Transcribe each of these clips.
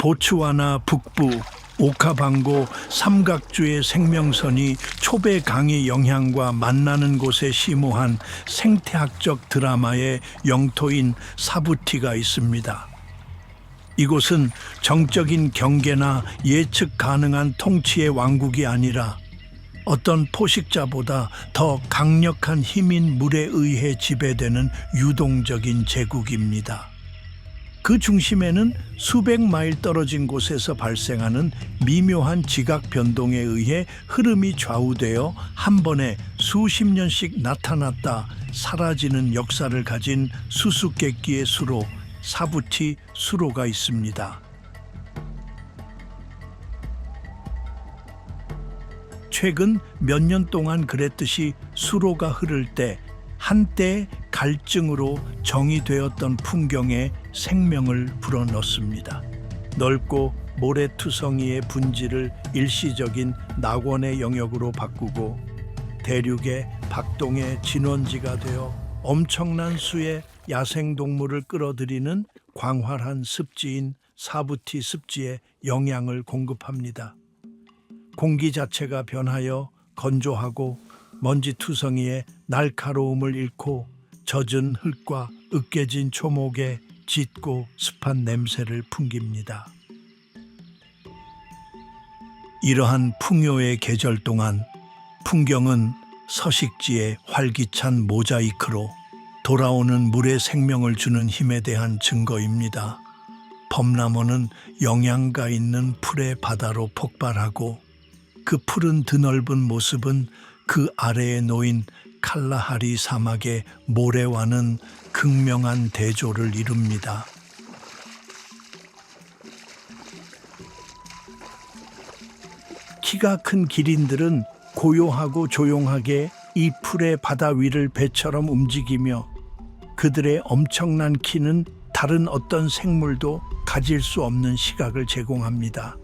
보츠와나 북부 오카방고 삼각주의 생명선이 초배 강의 영향과 만나는 곳에 심오한 생태학적 드라마의 영토인 사부티가 있습니다. 이곳은 정적인 경계나 예측 가능한 통치의 왕국이 아니라 어떤 포식자보다 더 강력한 힘인 물에 의해 지배되는 유동적인 제국입니다. 그 중심에는 수백 마일 떨어진 곳에서 발생하는 미묘한 지각 변동에 의해 흐름이 좌우되어 한 번에 수십 년씩 나타났다 사라지는 역사를 가진 수수께끼의 수로 사부티 수로가 있습니다. 최근 몇 년 동안 그랬듯이 수로가 흐를 때 한때 갈증으로 정의되었던 풍경에 생명을 불어넣습니다. 넓고 모래투성이의 분지를 일시적인 낙원의 영역으로 바꾸고 대륙의 박동의 진원지가 되어 엄청난 수의 야생동물을 끌어들이는 광활한 습지인 사부티 습지에 영양을 공급합니다. 공기 자체가 변하여 건조하고 먼지투성이의 날카로움을 잃고 젖은 흙과 으깨진 초목에 짙고 습한 냄새를 풍깁니다. 이러한 풍요의 계절 동안 풍경은 서식지의 활기찬 모자이크로 돌아오는 물의 생명을 주는 힘에 대한 증거입니다. 범람어는 영양가 있는 풀의 바다로 폭발하고 그 푸른 드넓은 모습은 그 아래에 놓인 칼라하리 사막의 모래와는 극명한 대조를 이룹니다. 키가 큰 기린들은 고요하고 조용하게 이 풀의 바다 위를 배처럼 움직이며 그들의 엄청난 키는 다른 어떤 생물도 가질 수 없는 시각을 제공합니다.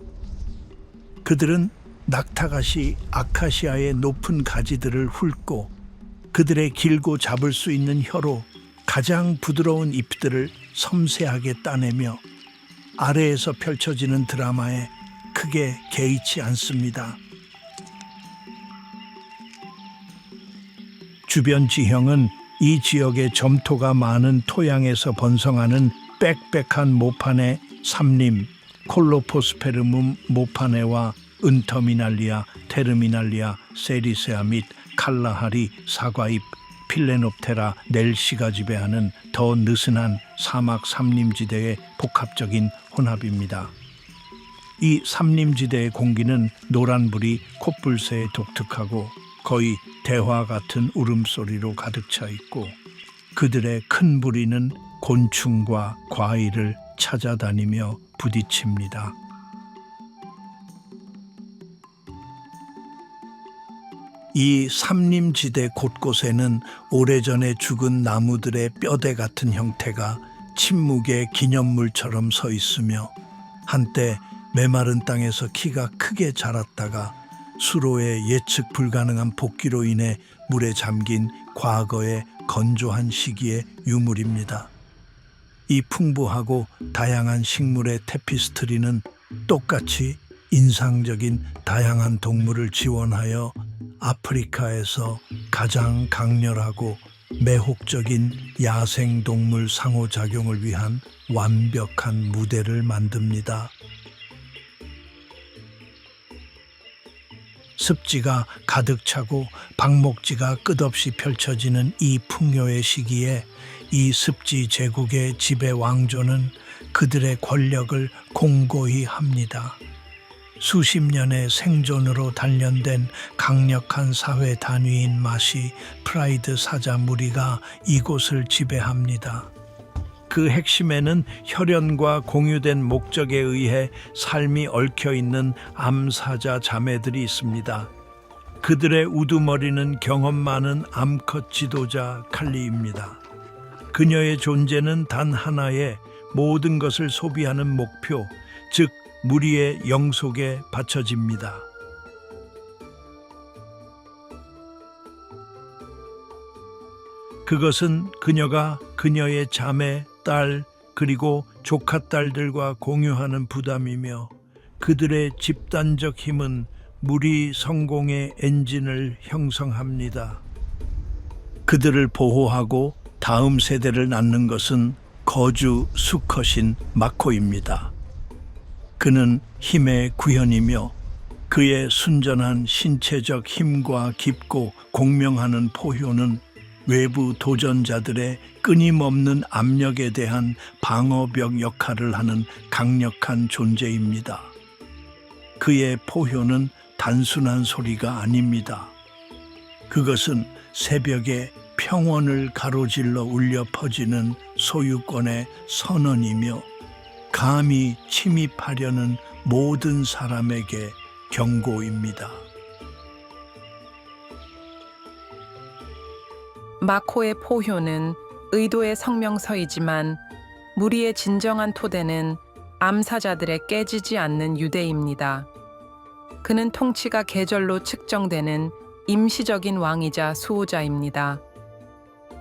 그들은 낙타갓이 아카시아의 높은 가지들을 훑고 그들의 길고 잡을 수 있는 혀로 가장 부드러운 잎들을 섬세하게 따내며 아래에서 펼쳐지는 드라마에 크게 개의치 않습니다. 주변 지형은 이 지역의 점토가 많은 토양에서 번성하는 빽빽한 모판의 삼림, 콜로포스페르문 모파네와 은터미날리아, 테르미날리아, 세리세아 및 칼라하리, 사과잎, 필레놉테라, 넬시가 지배하는 더 느슨한 사막 삼림지대의 복합적인 혼합입니다. 이 삼림지대의 공기는 노란불이 콧불새에 독특하고 거의 대화 같은 울음소리로 가득 차 있고 그들의 큰 부리는 곤충과 과일을 찾아다니며 부딪힙니다. 이 삼림지대 곳곳에는 오래전에 죽은 나무들의 뼈대 같은 형태가 침묵의 기념물처럼 서 있으며 한때 메마른 땅에서 키가 크게 자랐다가 수로의 예측 불가능한 복기로 인해 물에 잠긴 과거의 건조한 시기의 유물입니다. 이 풍부하고 다양한 식물의 테피스트리는 똑같이 인상적인 다양한 동물을 지원하여 아프리카에서 가장 강렬하고 매혹적인 야생동물 상호작용을 위한 완벽한 무대를 만듭니다. 습지가 가득 차고 방목지가 끝없이 펼쳐지는 이 풍요의 시기에 이 습지 제국의 지배 왕조는 그들의 권력을 공고히 합니다. 수십 년의 생존으로 단련된 강력한 사회 단위인 마시 프라이드 사자 무리가 이곳을 지배합니다. 그 핵심에는 혈연과 공유된 목적에 의해 삶이 얽혀있는 암사자 자매들이 있습니다. 그들의 우두머리는 경험 많은 암컷 지도자 칼리입니다. 그녀의 존재는 단 하나의 모든 것을 소비하는 목표, 즉 무리의 영속에 바쳐집니다. 그것은 그녀가 그녀의 자매, 딸, 그리고 조카딸들과 공유하는 부담이며 그들의 집단적 힘은 무리 성공의 엔진을 형성합니다. 그들을 보호하고 다음 세대를 낳는 것은 거주 수컷인 마코입니다. 그는 힘의 구현이며 그의 순전한 신체적 힘과 깊고 공명하는 포효는 외부 도전자들의 끊임없는 압력에 대한 방어벽 역할을 하는 강력한 존재입니다. 그의 포효는 단순한 소리가 아닙니다. 그것은 새벽에 평원을 가로질러 울려 퍼지는 소유권의 선언이며 감히 침입하려는 모든 사람에게 경고입니다. 마코의 포효는 의도의 성명서이지만 무리의 진정한 토대는 암사자들의 깨지지 않는 유대입니다. 그는 통치가 계절로 측정되는 임시적인 왕이자 수호자입니다.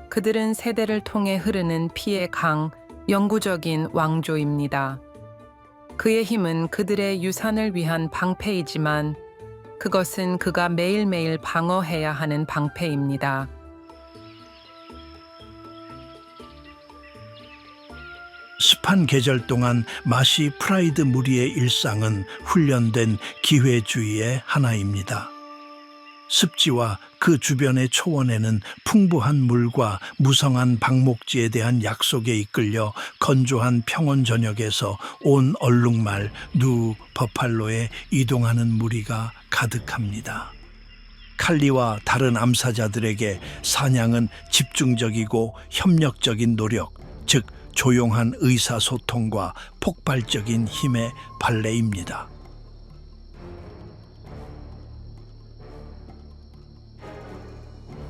그들은 세대를 통해 흐르는 피의 강, 영구적인 왕조입니다. 그의 힘은 그들의 유산을 위한 방패이지만 그것은 그가 매일매일 방어해야 하는 방패입니다. 습한 계절 동안 마시 프라이드 무리의 일상은 훈련된 기회주의의 하나입니다. 습지와 그 주변의 초원에는 풍부한 물과 무성한 방목지에 대한 약속에 이끌려 건조한 평원 전역에서 온 얼룩말 누 버팔로에 이동하는 무리가 가득합니다. 칼리와 다른 암사자들에게 사냥은 집중적이고 협력적인 노력, 즉 조용한 의사소통과 폭발적인 힘의 발레입니다.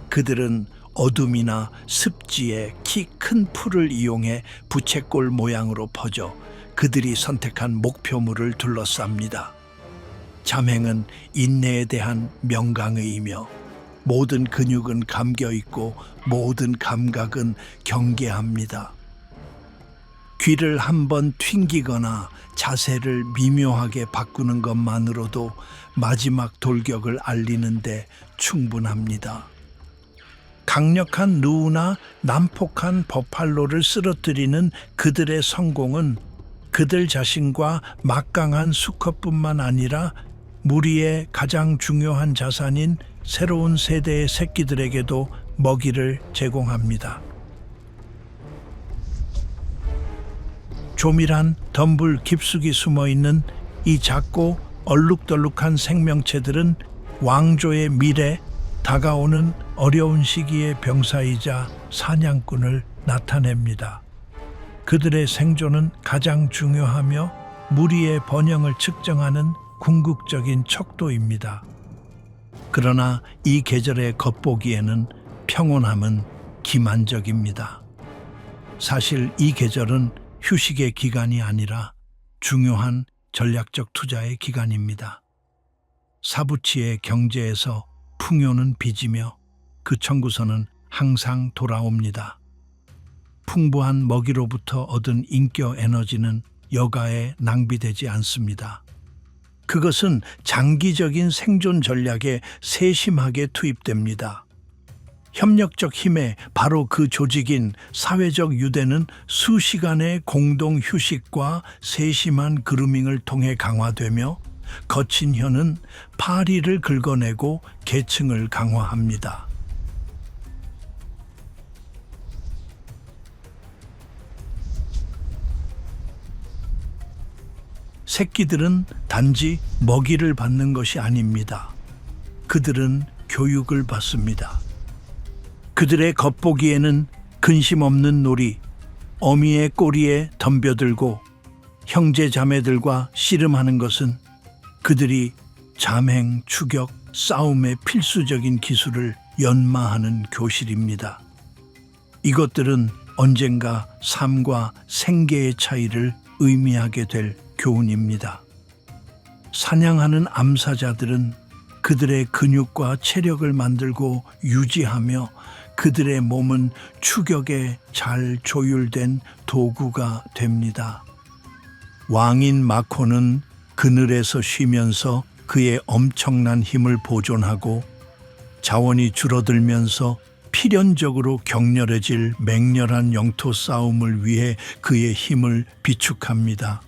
그들은 어둠이나 습지에 키 큰 풀을 이용해 부채꼴 모양으로 퍼져 그들이 선택한 목표물을 둘러쌉니다. 잠행은 인내에 대한 명강의이며 모든 근육은 감겨있고 모든 감각은 경계합니다. 귀를 한번 튕기거나 자세를 미묘하게 바꾸는 것만으로도 마지막 돌격을 알리는데 충분합니다. 강력한 누우나 난폭한 버팔로를 쓰러뜨리는 그들의 성공은 그들 자신과 막강한 수컷뿐만 아니라 무리의 가장 중요한 자산인 새로운 세대의 새끼들에게도 먹이를 제공합니다. 조밀한 덤불 깊숙이 숨어있는 이 작고 얼룩덜룩한 생명체들은 왕조의 미래, 다가오는 어려운 시기의 병사이자 사냥꾼을 나타냅니다. 그들의 생존은 가장 중요하며 무리의 번영을 측정하는 궁극적인 척도입니다. 그러나 이 계절의 겉보기에는 평온함은 기만적입니다. 사실 이 계절은 휴식의 기간이 아니라 중요한 전략적 투자의 기간입니다. 사부치의 경제에서 풍요는 빚이며 그 청구서는 항상 돌아옵니다. 풍부한 먹이로부터 얻은 인격 에너지는 여가에 낭비되지 않습니다. 그것은 장기적인 생존 전략에 세심하게 투입됩니다. 협력적 힘에 바로 그 조직인 사회적 유대는 수시간의 공동 휴식과 세심한 그루밍을 통해 강화되며 거친 혀는 파리를 긁어내고 계층을 강화합니다. 새끼들은 단지 먹이를 받는 것이 아닙니다. 그들은 교육을 받습니다. 그들의 겉보기에는 근심 없는 놀이, 어미의 꼬리에 덤벼들고 형제 자매들과 씨름하는 것은 그들이 잠행, 추격, 싸움의 필수적인 기술을 연마하는 교실입니다. 이것들은 언젠가 삶과 생계의 차이를 의미하게 될 교훈입니다. 사냥하는 암사자들은 그들의 근육과 체력을 만들고 유지하며 그들의 몸은 추격에 잘 조율된 도구가 됩니다. 왕인 마코는 그늘에서 쉬면서 그의 엄청난 힘을 보존하고 자원이 줄어들면서 필연적으로 격렬해질 맹렬한 영토 싸움을 위해 그의 힘을 비축합니다.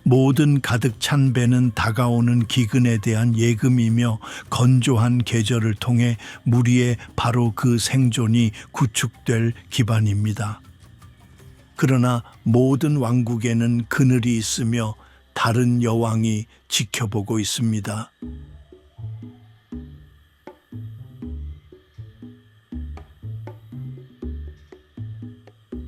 모든 가득 찬 배는 다가오는 기근에 대한 예금이며 건조한 계절을 통해 무리의 바로 그 생존이 구축될 기반입니다. 그러나 모든 왕국에는 그늘이 있으며 다른 여왕이 지켜보고 있습니다.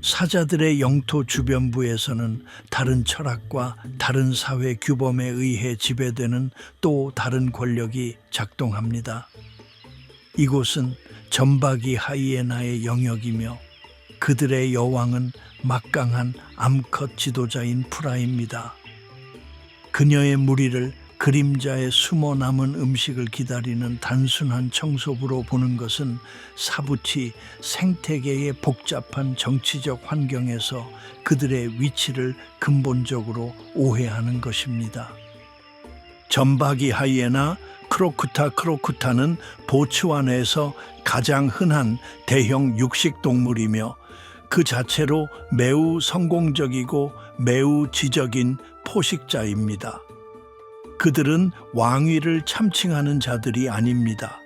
사자들의 영토 주변부에서는 다른 철학과 다른 사회 규범에 의해 지배되는 또 다른 권력이 작동합니다. 이곳은 점박이 하이에나의 영역이며 그들의 여왕은 막강한 암컷 지도자인 프라입니다. 그녀의 무리를 그림자에 숨어 남은 음식을 기다리는 단순한 청소부로 보는 것은 사부치 생태계의 복잡한 정치적 환경에서 그들의 위치를 근본적으로 오해하는 것입니다. 점박이 하이에나 크로쿠타는 보츠와나에서 가장 흔한 대형 육식 동물이며 그 자체로 매우 성공적이고 매우 지적인 포식자입니다. 그들은 왕위를 참칭하는 자들이 아닙니다.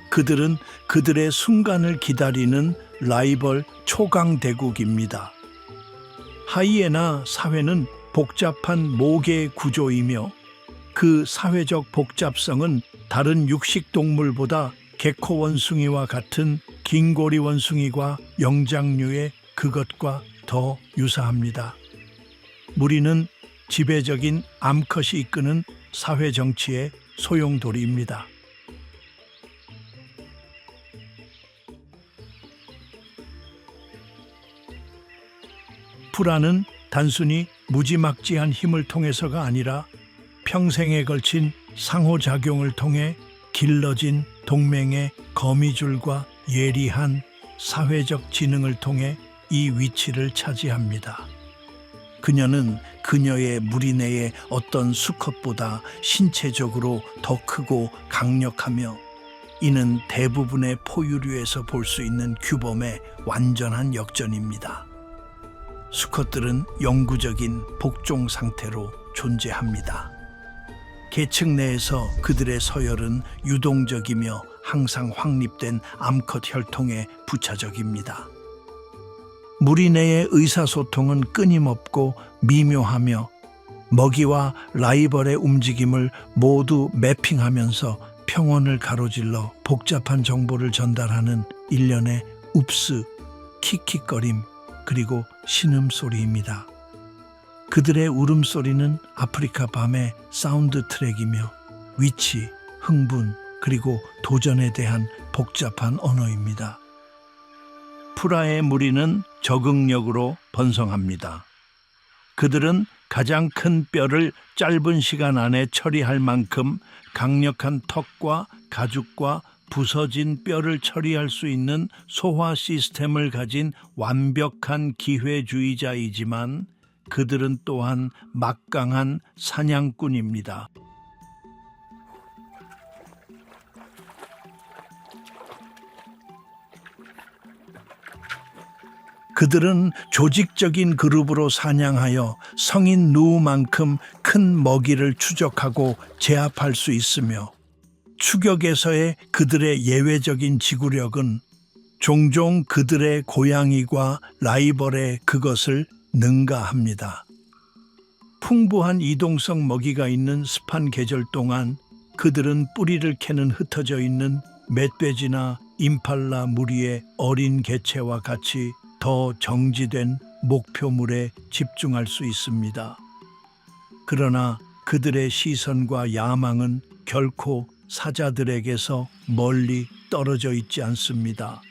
그들은 그들의 순간을 기다리는 라이벌 초강대국입니다. 하이에나 사회는 복잡한 모계 구조이며 그 사회적 복잡성은 다른 육식 동물보다 개코 원숭이와 같은 긴고리 원숭이과 영장류의 그것과 더 유사합니다. 무리는 지배적인 암컷이 이끄는 사회 정치의 소용돌이입니다. 프라는 단순히 무지막지한 힘을 통해서가 아니라 평생에 걸친 상호작용을 통해 길러진 동맹의 거미줄과 예리한 사회적 지능을 통해 이 위치를 차지합니다. 그녀는 그녀의 무리 내의 어떤 수컷보다 신체적으로 더 크고 강력하며 이는 대부분의 포유류에서 볼 수 있는 규범의 완전한 역전입니다. 수컷들은 영구적인 복종 상태로 존재합니다. 계층 내에서 그들의 서열은 유동적이며 항상 확립된 암컷 혈통에 부차적입니다. 무리 내의 의사소통은 끊임없고 미묘하며 먹이와 라이벌의 움직임을 모두 매핑하면서 평온을 가로질러 복잡한 정보를 전달하는 일련의 웁스, 킥킥거림, 그리고 신음소리입니다. 그들의 울음소리는 아프리카 밤의 사운드 트랙이며 위치, 흥분, 그리고 도전에 대한 복잡한 언어입니다. 프라의 무리는 적응력으로 번성합니다. 그들은 가장 큰 뼈를 짧은 시간 안에 처리할 만큼 강력한 턱과 가죽과 부서진 뼈를 처리할 수 있는 소화 시스템을 가진 완벽한 기회주의자이지만 그들은 또한 막강한 사냥꾼입니다. 그들은 조직적인 그룹으로 사냥하여 성인 누우만큼 큰 먹이를 추적하고 제압할 수 있으며 추격에서의 그들의 예외적인 지구력은 종종 그들의 고양이와 라이벌의 그것을 능가합니다. 풍부한 이동성 먹이가 있는 습한 계절 동안 그들은 뿌리를 캐는 흩어져 있는 멧돼지나 임팔라 무리의 어린 개체와 같이 더 정지된 목표물에 집중할 수 있습니다. 그러나 그들의 시선과 야망은 결코 사자들에게서 멀리 떨어져 있지 않습니다.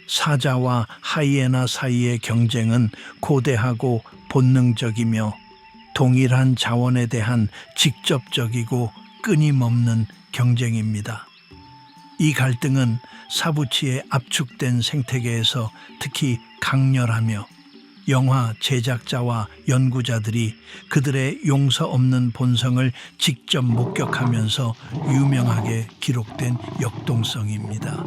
사자와 하이에나 사이의 경쟁은 고대하고 본능적이며 동일한 자원에 대한 직접적이고 끊임없는 경쟁입니다. 이 갈등은 사부치의 압축된 생태계에서 특히 강렬하며 영화 제작자와 연구자들이 그들의 용서 없는 본성을 직접 목격하면서 유명하게 기록된 역동성입니다.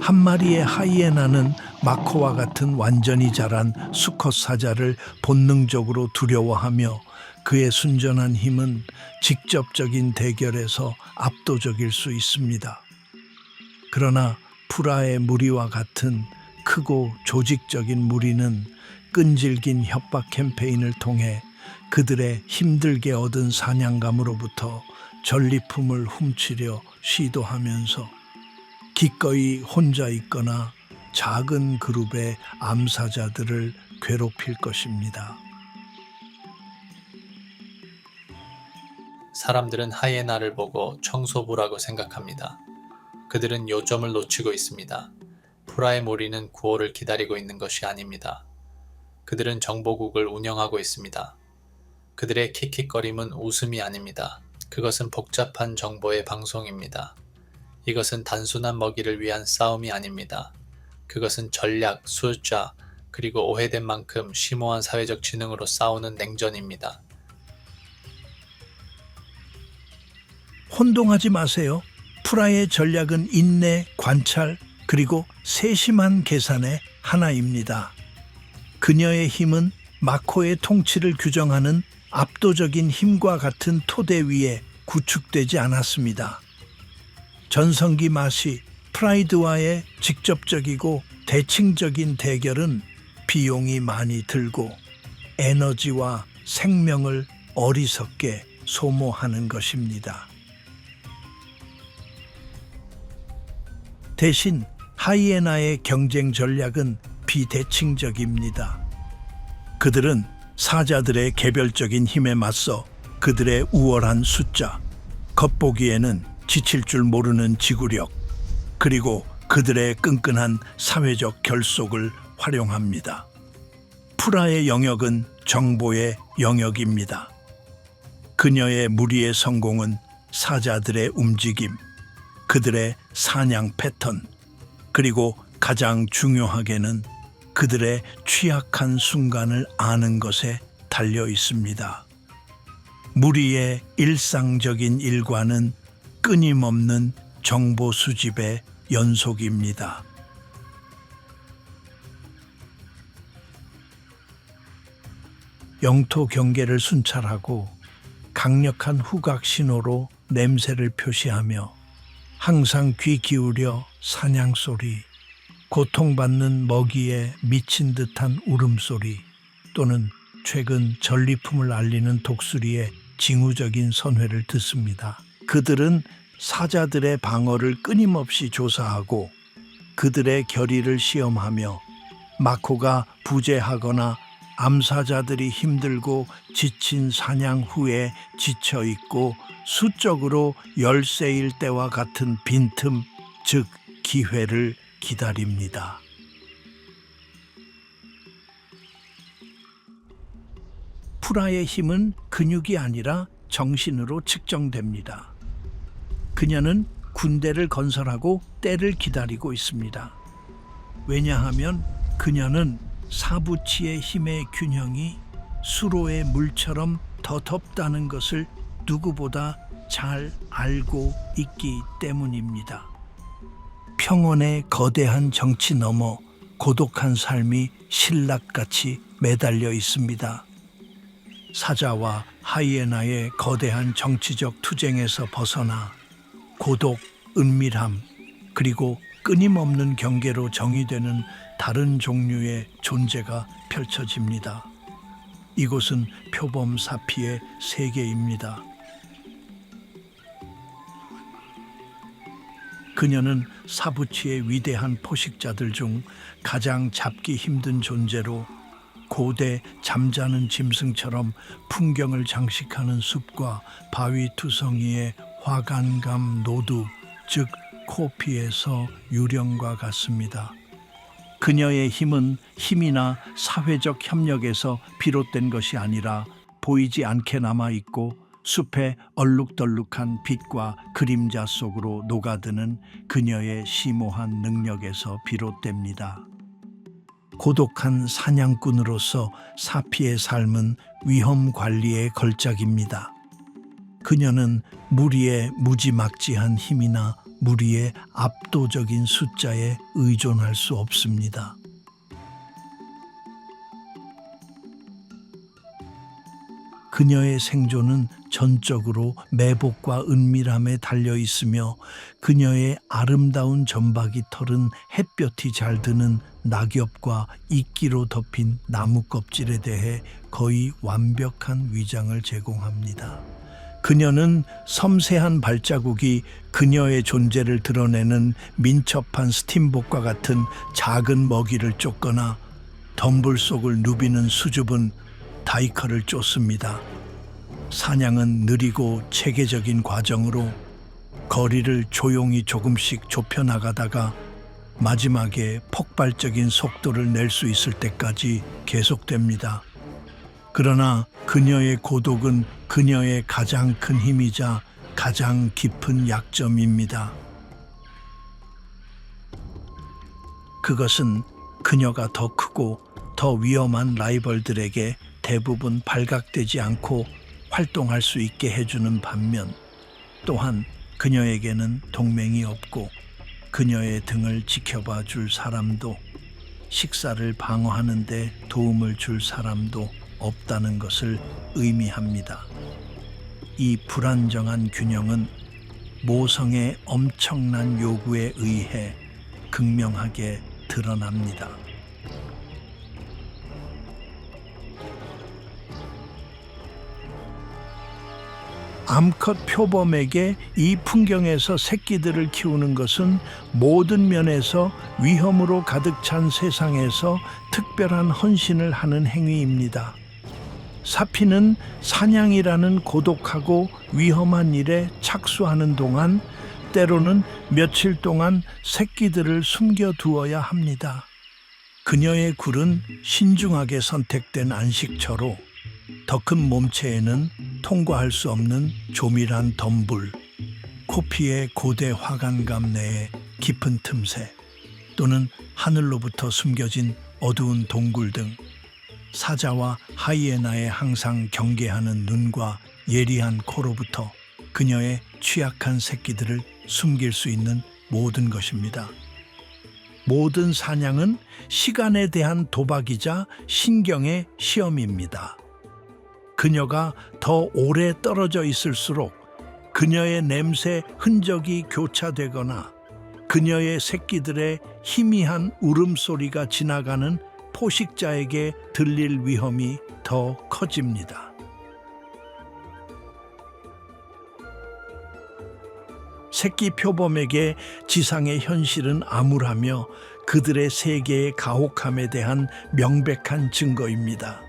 한 마리의 하이에나는 마코와 같은 완전히 자란 수컷 사자를 본능적으로 두려워하며 그의 순전한 힘은 직접적인 대결에서 압도적일 수 있습니다. 그러나 프라의 무리와 같은 크고 조직적인 무리는 끈질긴 협박 캠페인을 통해 그들의 힘들게 얻은 사냥감으로부터 전리품을 훔치려 시도하면서 기꺼이 혼자 있거나 작은 그룹의 암사자들을 괴롭힐 것입니다. 사람들은 하이에나를 보고 청소부라고 생각합니다. 그들은 요점을 놓치고 있습니다. 프라의 무리는 구호를 기다리고 있는 것이 아닙니다. 그들은 정보국을 운영하고 있습니다. 그들의 킥킥거림은 웃음이 아닙니다. 그것은 복잡한 정보의 방송입니다. 이것은 단순한 먹이를 위한 싸움이 아닙니다. 그것은 전략, 숫자, 그리고 오해된 만큼 심오한 사회적 지능으로 싸우는 냉전입니다. 혼동하지 마세요. 프라의 전략은 인내, 관찰, 그리고 세심한 계산의 하나입니다. 그녀의 힘은 마코의 통치를 규정하는 압도적인 힘과 같은 토대 위에 구축되지 않았습니다. 전성기 마시 프라이드와의 직접적이고 대칭적인 대결은 비용이 많이 들고 에너지와 생명을 어리석게 소모하는 것입니다. 대신 하이에나의 경쟁 전략은 비대칭적입니다. 그들은 사자들의 개별적인 힘에 맞서 그들의 우월한 숫자, 겉보기에는 지칠 줄 모르는 지구력, 그리고 그들의 끈끈한 사회적 결속을 활용합니다. 프라의 영역은 정보의 영역입니다. 그녀의 무리의 성공은 사자들의 움직임, 그들의 사냥 패턴, 그리고 가장 중요하게는 그들의 취약한 순간을 아는 것에 달려 있습니다. 무리의 일상적인 일과는 끊임없는 정보 수집의 연속입니다. 영토 경계를 순찰하고 강력한 후각 신호로 냄새를 표시하며 항상 귀 기울여 사냥 소리, 고통받는 먹이에 미친 듯한 울음소리 또는 최근 전리품을 알리는 독수리의 징후적인 선회를 듣습니다. 그들은 사자들의 방어를 끊임없이 조사하고 그들의 결의를 시험하며 마코가 부재하거나 암사자들이 힘들고 지친 사냥 후에 지쳐있고 수적으로 열세일 때와 같은 빈틈, 즉 기회를 기다립니다. 프라의 힘은 근육이 아니라 정신으로 측정됩니다. 그녀는 군대를 건설하고 때를 기다리고 있습니다. 왜냐하면 그녀는 사부치의 힘의 균형이 수로의 물처럼 더덥다는 것을 누구보다 잘 알고 있기 때문입니다. 평온의 거대한 정치 너머 고독한 삶이 신락같이 매달려 있습니다. 사자와 하이에나의 거대한 정치적 투쟁에서 벗어나 고독, 은밀함, 그리고 끊임없는 경계로 정의되는 다른 종류의 존재가 펼쳐집니다. 이곳은 표범 사피의 세계입니다. 그녀는 사부치의 위대한 포식자들 중 가장 잡기 힘든 존재로 고대 잠자는 짐승처럼 풍경을 장식하는 숲과 바위 투성이의 화관감 노두, 즉 코피에서 유령과 같습니다. 그녀의 힘은 힘이나 사회적 협력에서 비롯된 것이 아니라 보이지 않게 남아있고 숲의 얼룩덜룩한 빛과 그림자 속으로 녹아드는 그녀의 심오한 능력에서 비롯됩니다. 고독한 사냥꾼으로서 사피의 삶은 위험 관리의 걸작입니다. 그녀는 무리의 무지막지한 힘이나 무리의 압도적인 숫자에 의존할 수 없습니다. 그녀의 생존은 전적으로 매복과 은밀함에 달려 있으며 그녀의 아름다운 점박이 털은 햇볕이 잘 드는 낙엽과 이끼로 덮인 나무 껍질에 대해 거의 완벽한 위장을 제공합니다. 그녀는 섬세한 발자국이 그녀의 존재를 드러내는 민첩한 스팀복과 같은 작은 먹이를 쫓거나 덤불 속을 누비는 수줍은 다이커를 쫓습니다. 사냥은 느리고 체계적인 과정으로 거리를 조용히 조금씩 좁혀나가다가 마지막에 폭발적인 속도를 낼 수 있을 때까지 계속됩니다. 그러나 그녀의 고독은 그녀의 가장 큰 힘이자 가장 깊은 약점입니다. 그것은 그녀가 더 크고 더 위험한 라이벌들에게 대부분 발각되지 않고 활동할 수 있게 해주는 반면 또한 그녀에게는 동맹이 없고 그녀의 등을 지켜봐 줄 사람도 식사를 방어하는 데 도움을 줄 사람도 없다는 것을 의미합니다. 이 불안정한 균형은 모성의 엄청난 요구에 의해 극명하게 드러납니다. 암컷 표범에게 이 풍경에서 새끼들을 키우는 것은 모든 면에서 위험으로 가득 찬 세상에서 특별한 헌신을 하는 행위입니다. 사피는 사냥이라는 고독하고 위험한 일에 착수하는 동안 때로는 며칠 동안 새끼들을 숨겨두어야 합니다. 그녀의 굴은 신중하게 선택된 안식처로 더 큰 몸체에는 통과할 수 없는 조밀한 덤불, 코피의 고대 화관감 내의 깊은 틈새, 또는 하늘로부터 숨겨진 어두운 동굴 등 사자와 하이에나의 항상 경계하는 눈과 예리한 코로부터 그녀의 취약한 새끼들을 숨길 수 있는 모든 것입니다. 모든 사냥은 시간에 대한 도박이자 신경의 시험입니다. 그녀가 더 오래 떨어져 있을수록 그녀의 냄새 흔적이 교차되거나 그녀의 새끼들의 희미한 울음소리가 지나가는 포식자에게 들릴 위험이 더 커집니다. 새끼 표범에게 지상의 현실은 암울하며 그들의 세계의 가혹함에 대한 명백한 증거입니다.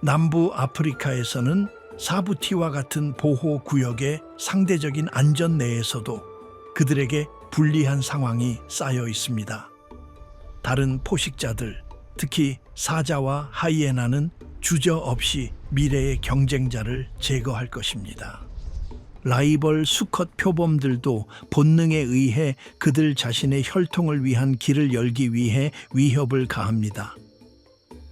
남부 아프리카에서는 사부티와 같은 보호구역의 상대적인 안전 내에서도 그들에게 불리한 상황이 쌓여 있습니다. 다른 포식자들, 특히 사자와 하이에나는 주저없이 미래의 경쟁자를 제거할 것입니다. 라이벌 수컷 표범들도 본능에 의해 그들 자신의 혈통을 위한 길을 열기 위해 위협을 가합니다.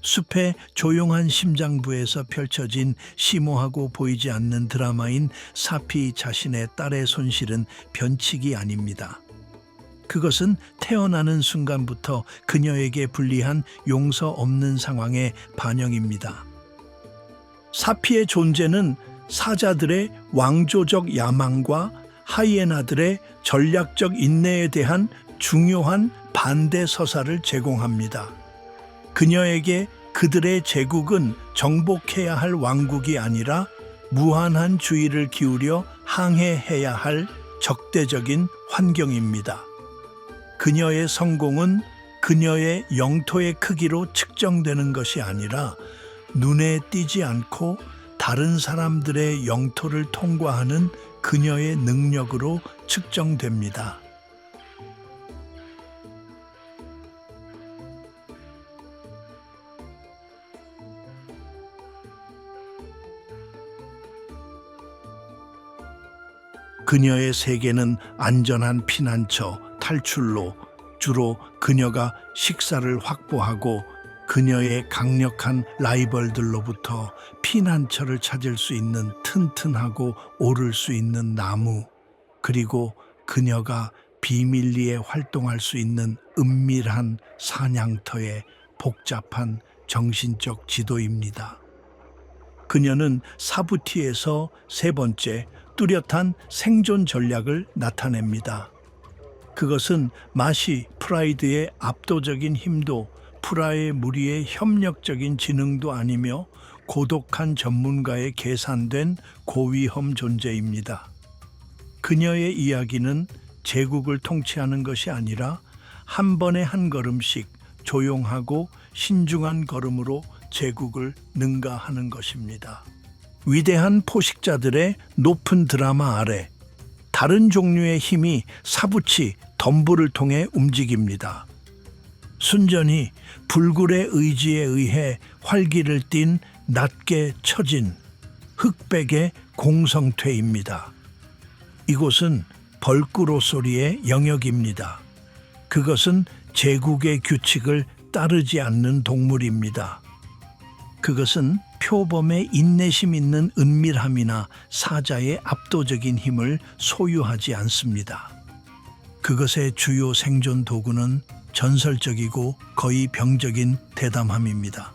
숲의 조용한 심장부에서 펼쳐진 심오하고 보이지 않는 드라마인 사피 자신의 딸의 손실은 변칙이 아닙니다. 그것은 태어나는 순간부터 그녀에게 불리한 용서 없는 상황의 반영입니다. 사피의 존재는 사자들의 왕조적 야망과 하이에나들의 전략적 인내에 대한 중요한 반대 서사를 제공합니다. 그녀에게 그들의 제국은 정복해야 할 왕국이 아니라 무한한 주의를 기울여 항해해야 할 적대적인 환경입니다. 그녀의 성공은 그녀의 영토의 크기로 측정되는 것이 아니라 눈에 띄지 않고 다른 사람들의 영토를 통과하는 그녀의 능력으로 측정됩니다. 그녀의 세계는 안전한 피난처, 탈출로, 주로 그녀가 식사를 확보하고 그녀의 강력한 라이벌들로부터 피난처를 찾을 수 있는 튼튼하고 오를 수 있는 나무, 그리고 그녀가 비밀리에 활동할 수 있는 은밀한 사냥터의 복잡한 정신적 지도입니다. 그녀는 사부티에서 세 번째 뚜렷한 생존 전략을 나타냅니다. 그것은 마시 프라이드의 압도적인 힘도 프라의 무리의 협력적인 지능도 아니며 고독한 전문가의 계산된 고위험 존재입니다. 그녀의 이야기는 제국을 통치하는 것이 아니라 한 번에 한 걸음씩 조용하고 신중한 걸음으로 제국을 능가하는 것입니다. 위대한 포식자들의 높은 드라마 아래 다른 종류의 힘이 사부치, 덤불을 통해 움직입니다. 순전히 불굴의 의지에 의해 활기를 띤 낮게 처진 흑백의 공성퇴입니다. 이곳은 벌꾸로 소리의 영역입니다. 그것은 제국의 규칙을 따르지 않는 동물입니다. 그것은 표범의 인내심 있는 은밀함이나 사자의 압도적인 힘을 소유하지 않습니다. 그것의 주요 생존 도구는 전설적이고 거의 병적인 대담함입니다.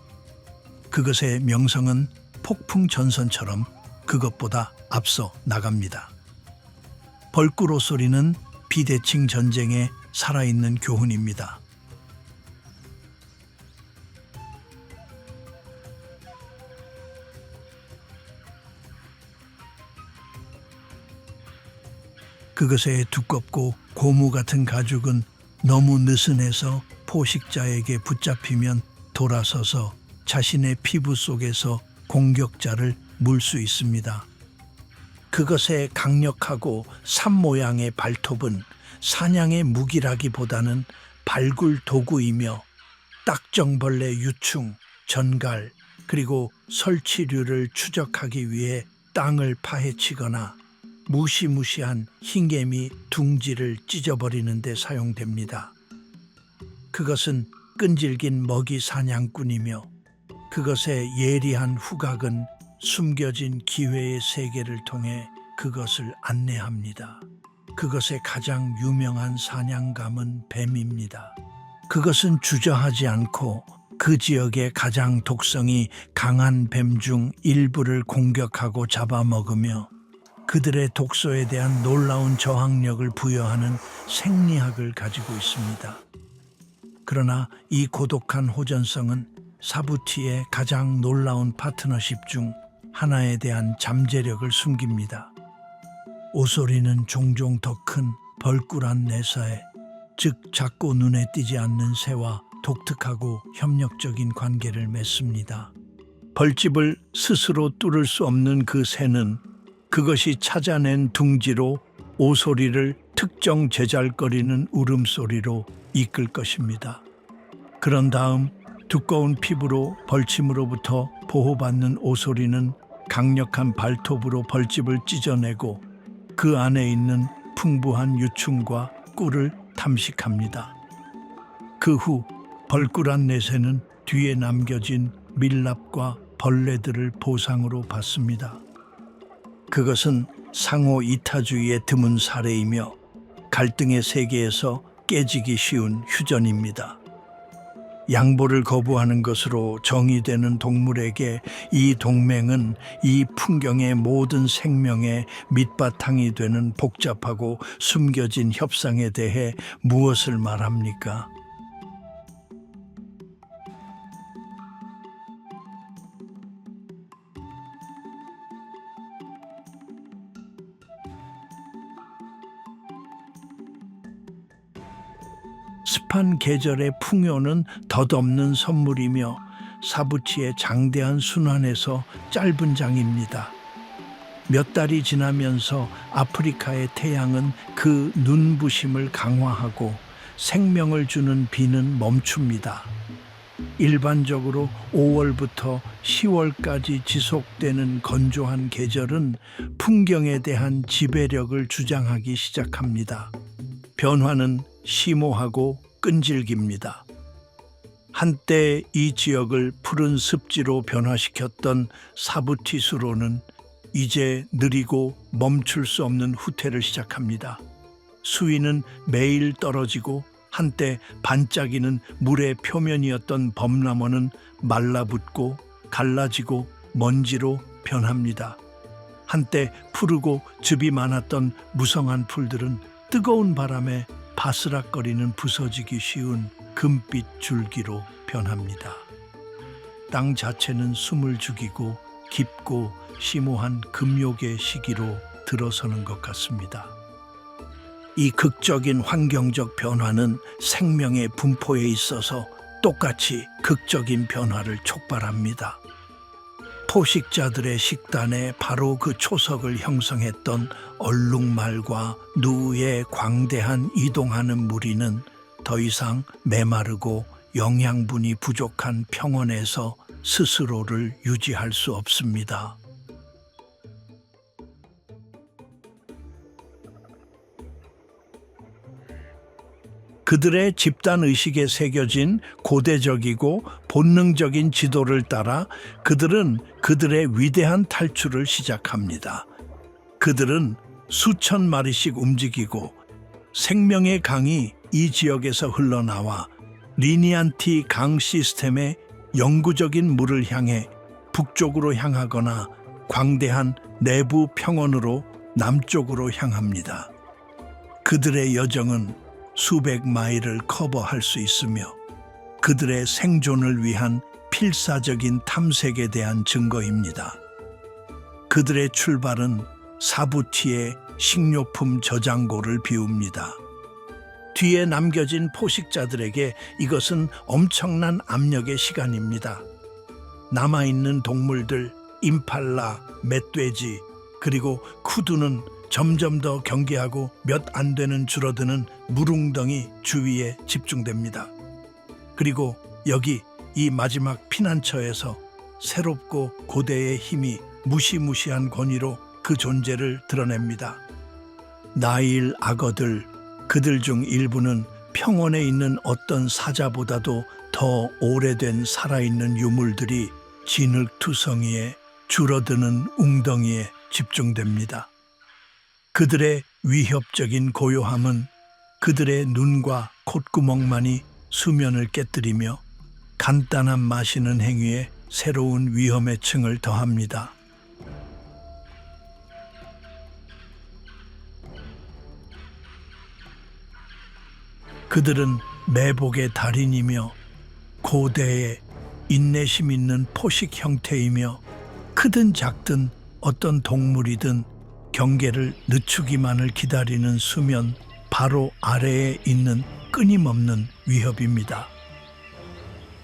그것의 명성은 폭풍 전선처럼 그것보다 앞서 나갑니다. 벌꾸로 소리는 비대칭 전쟁의 살아있는 교훈입니다. 그것의 두껍고 고무 같은 가죽은 너무 느슨해서 포식자에게 붙잡히면 돌아서서 자신의 피부 속에서 공격자를 물 수 있습니다. 그것의 강력하고 삽 모양의 발톱은 사냥의 무기라기보다는 발굴 도구이며 딱정벌레 유충, 전갈, 그리고 설치류를 추적하기 위해 땅을 파헤치거나 무시무시한 흰개미 둥지를 찢어버리는 데 사용됩니다. 그것은 끈질긴 먹이 사냥꾼이며 그것의 예리한 후각은 숨겨진 기회의 세계를 통해 그것을 안내합니다. 그것의 가장 유명한 사냥감은 뱀입니다. 그것은 주저하지 않고 그 지역의 가장 독성이 강한 뱀 중 일부를 공격하고 잡아먹으며 그들의 독소에 대한 놀라운 저항력을 부여하는 생리학을 가지고 있습니다. 그러나 이 고독한 호전성은 사부티의 가장 놀라운 파트너십 중 하나에 대한 잠재력을 숨깁니다. 오소리는 종종 더 큰 벌꿀한 내사에, 즉 작고 눈에 띄지 않는 새와 독특하고 협력적인 관계를 맺습니다. 벌집을 스스로 뚫을 수 없는 그 새는 그것이 찾아낸 둥지로 오소리를 특정 제잘거리는 울음소리로 이끌 것입니다. 그런 다음 두꺼운 피부로 벌침으로부터 보호받는 오소리는 강력한 발톱으로 벌집을 찢어내고 그 안에 있는 풍부한 유충과 꿀을 탐식합니다. 그 후 벌꿀한 내새는 뒤에 남겨진 밀랍과 벌레들을 보상으로 받습니다. 그것은 상호 이타주의의 드문 사례이며 갈등의 세계에서 깨지기 쉬운 휴전입니다. 양보를 거부하는 것으로 정의되는 동물에게 이 동맹은 이 풍경의 모든 생명의 밑바탕이 되는 복잡하고 숨겨진 협상에 대해 무엇을 말합니까? 습한 계절의 풍요는 덧없는 선물이며 사부치의 장대한 순환에서 짧은 장입니다. 몇 달이 지나면서 아프리카의 태양은 그 눈부심을 강화하고 생명을 주는 비는 멈춥니다. 일반적으로 5월부터 10월까지 지속되는 건조한 계절은 풍경에 대한 지배력을 주장하기 시작합니다. 변화는 심오하고 끈질깁니다. 한때 이 지역을 푸른 습지로 변화시켰던 사부티수로는 이제 느리고 멈출 수 없는 후퇴를 시작합니다. 수위는 매일 떨어지고 한때 반짝이는 물의 표면이었던 범람원은 말라붙고 갈라지고 먼지로 변합니다. 한때 푸르고 즙이 많았던 무성한 풀들은 뜨거운 바람에 바스락거리는 부서지기 쉬운 금빛 줄기로 변합니다. 땅 자체는 숨을 죽이고 깊고 심오한 금욕의 시기로 들어서는 것 같습니다. 이 극적인 환경적 변화는 생명의 분포에 있어서 똑같이 극적인 변화를 촉발합니다. 포식자들의 식단에 바로 그 초석을 형성했던 얼룩말과 누의 광대한 이동하는 무리는 더 이상 메마르고 영양분이 부족한 평원에서 스스로를 유지할 수 없습니다. 그들의 집단 의식에 새겨진 고대적이고 본능적인 지도를 따라 그들은 그들의 위대한 탈출을 시작합니다. 그들은 수천 마리씩 움직이고 생명의 강이 이 지역에서 흘러나와 리니안티 강 시스템의 영구적인 물을 향해 북쪽으로 향하거나 광대한 내부 평원으로 남쪽으로 향합니다. 그들의 여정은 수백 마일을 커버할 수 있으며 그들의 생존을 위한 필사적인 탐색에 대한 증거입니다. 그들의 출발은 사부티의 식료품 저장고를 비웁니다. 뒤에 남겨진 포식자들에게 이것은 엄청난 압력의 시간입니다. 남아있는 동물들, 임팔라, 멧돼지, 그리고 쿠두는 점점 더 경계하고 몇 안 되는 줄어드는 물웅덩이 주위에 집중됩니다. 그리고 여기 이 마지막 피난처에서 새롭고 고대의 힘이 무시무시한 권위로 그 존재를 드러냅니다. 나일 악어들, 그들 중 일부는 평원에 있는 어떤 사자보다도 더 오래된 살아있는 유물들이 진흙투성이에 줄어드는 웅덩이에 집중됩니다. 그들의 위협적인 고요함은 그들의 눈과 콧구멍만이 수면을 깨뜨리며 간단한 마시는 행위에 새로운 위험의 층을 더합니다. 그들은 매복의 달인이며 고대의 인내심 있는 포식 형태이며 크든 작든 어떤 동물이든 경계를 늦추기만을 기다리는 수면 바로 아래에 있는 끊임없는 위협입니다.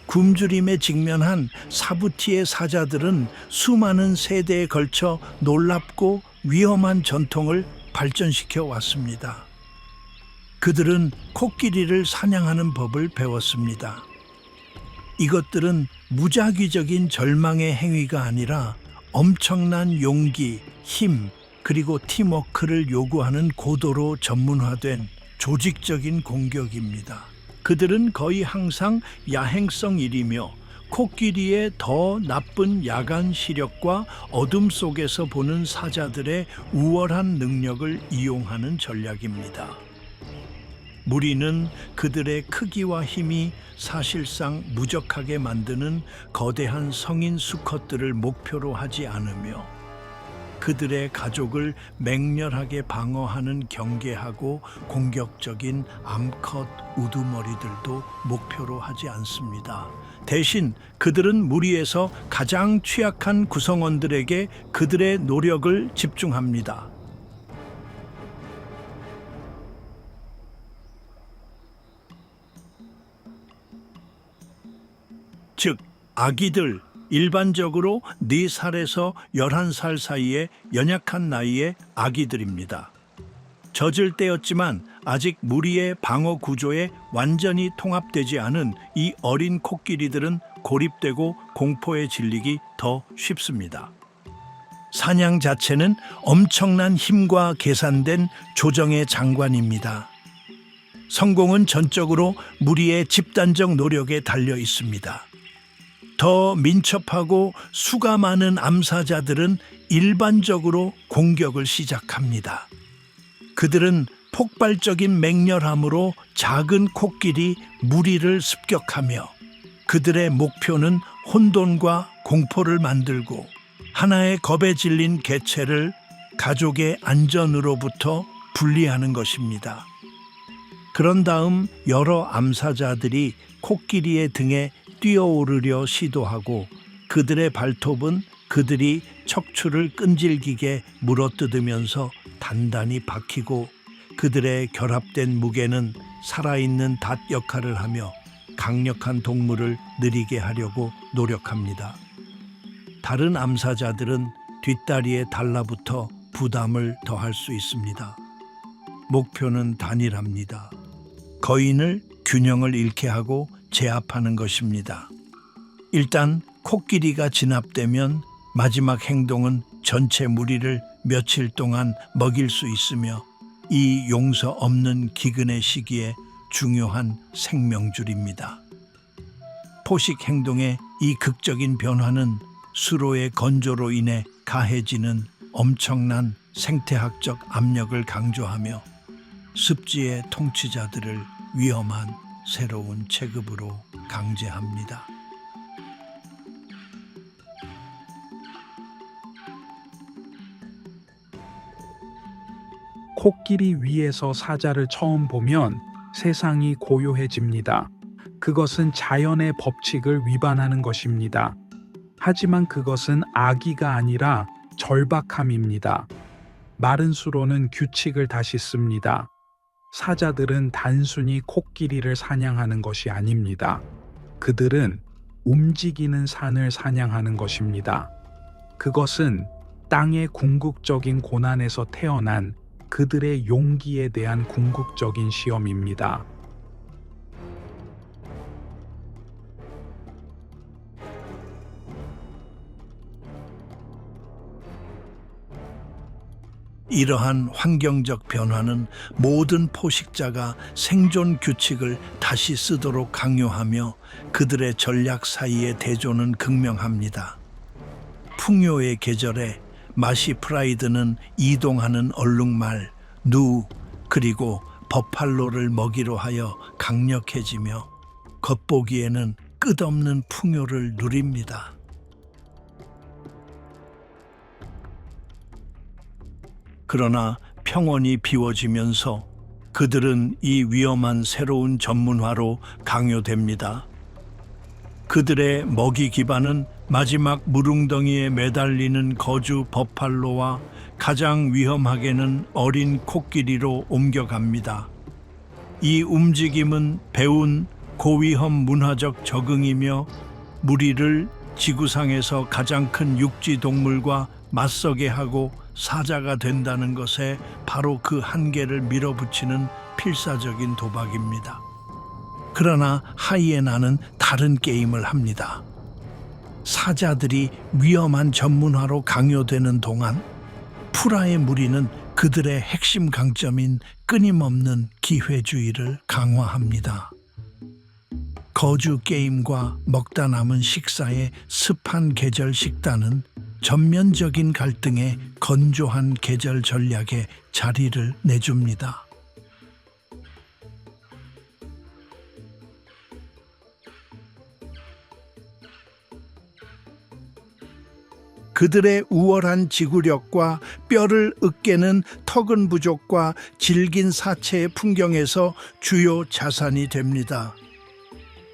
굶주림에 직면한 사부티의 사자들은 수많은 세대에 걸쳐 놀랍고 위험한 전통을 발전시켜 왔습니다. 그들은 코끼리를 사냥하는 법을 배웠습니다. 이것들은 무작위적인 절망의 행위가 아니라 엄청난 용기, 힘, 그리고 팀워크를 요구하는 고도로 전문화된 조직적인 공격입니다. 그들은 거의 항상 야행성 일이며 코끼리의 더 나쁜 야간 시력과 어둠 속에서 보는 사자들의 우월한 능력을 이용하는 전략입니다. 무리는 그들의 크기와 힘이 사실상 무적하게 만드는 거대한 성인 수컷들을 목표로 하지 않으며 그들의 가족을 맹렬하게 방어하는 경계하고 공격적인 암컷 우두머리들도 목표로 하지 않습니다. 대신 그들은 무리에서 가장 취약한 구성원들에게 그들의 노력을 집중합니다. 즉, 아기들, 일반적으로 4살에서 11살 사이의 연약한 나이의 아기들입니다. 젖을 때였지만 아직 무리의 방어 구조에 완전히 통합되지 않은 이 어린 코끼리들은 고립되고 공포에 질리기 더 쉽습니다. 사냥 자체는 엄청난 힘과 계산된 조정의 장관입니다. 성공은 전적으로 무리의 집단적 노력에 달려 있습니다. 더 민첩하고 수가 많은 암사자들은 일반적으로 공격을 시작합니다. 그들은 폭발적인 맹렬함으로 작은 코끼리 무리를 습격하며 그들의 목표는 혼돈과 공포를 만들고 하나의 겁에 질린 개체를 가족의 안전으로부터 분리하는 것입니다. 그런 다음 여러 암사자들이 코끼리의 등에 뛰어오르려 시도하고 그들의 발톱은 그들이 척추를 끈질기게 물어뜯으면서 단단히 박히고 그들의 결합된 무게는 살아있는 닷 역할을 하며 강력한 동물을 느리게 하려고 노력합니다. 다른 암사자들은 뒷다리에 달라붙어 부담을 더할 수 있습니다. 목표는 단일합니다. 거인을 균형을 잃게 하고 제압하는 것입니다. 일단 코끼리가 진압되면 마지막 행동은 전체 무리를 며칠 동안 먹일 수 있으며 이 용서 없는 기근의 시기에 중요한 생명줄입니다. 포식 행동의 이 극적인 변화는 수로의 건조로 인해 가해지는 엄청난 생태학적 압력을 강조하며 습지의 통치자들을 위험한 새로운 체급으로 강제합니다. 코끼리 위에서 사자를 처음 보면 세상이 고요해집니다. 그것은 자연의 법칙을 위반하는 것입니다. 하지만 그것은 악의가 아니라 절박함입니다. 마른 수로는 규칙을 다시 씁니다. 사자들은 단순히 코끼리를 사냥하는 것이 아닙니다. 그들은 움직이는 산을 사냥하는 것입니다. 그것은 땅의 궁극적인 고난에서 태어난 그들의 용기에 대한 궁극적인 시험입니다. 이러한 환경적 변화는 모든 포식자가 생존 규칙을 다시 쓰도록 강요하며 그들의 전략 사이의 대조는 극명합니다. 풍요의 계절에 마시 프라이드는 이동하는 얼룩말, 누, 그리고 버팔로를 먹이로 하여 강력해지며 겉보기에는 끝없는 풍요를 누립니다. 그러나 평원이 비워지면서 그들은 이 위험한 새로운 전문화로 강요됩니다. 그들의 먹이 기반은 마지막 물웅덩이에 매달리는 거주 버팔로와 가장 위험하게는 어린 코끼리로 옮겨갑니다. 이 움직임은 배운 고위험 문화적 적응이며 무리를 지구상에서 가장 큰 육지 동물과 맞서게 하고 사자가 된다는 것에 바로 그 한계를 밀어붙이는 필사적인 도박입니다. 그러나 하이에나는 다른 게임을 합니다. 사자들이 위험한 전문화로 강요되는 동안 푸라의 무리는 그들의 핵심 강점인 끊임없는 기회주의를 강화합니다. 거주 게임과 먹다 남은 식사의 습한 계절 식단은 전면적인 갈등의 건조한 계절 전략에 자리를 내줍니다. 그들의 우월한 지구력과 뼈를 으깨는 턱은 부족과 질긴 사체의 풍경에서 주요 자산이 됩니다.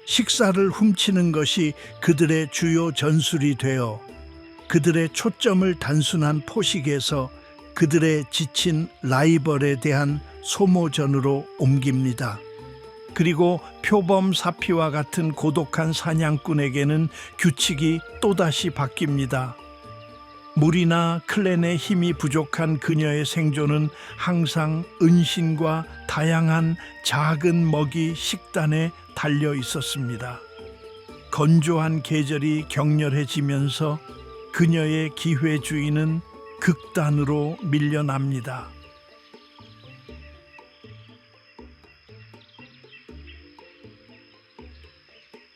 식사를 훔치는 것이 그들의 주요 전술이 되어 그들의 초점을 단순한 포식에서 그들의 지친 라이벌에 대한 소모전으로 옮깁니다. 그리고 표범 사피와 같은 고독한 사냥꾼에게는 규칙이 또다시 바뀝니다. 물이나 클랜의 힘이 부족한 그녀의 생존은 항상 은신과 다양한 작은 먹이 식단에 달려 있었습니다. 건조한 계절이 격렬해지면서 그녀의 기회주의는 극단으로 밀려납니다.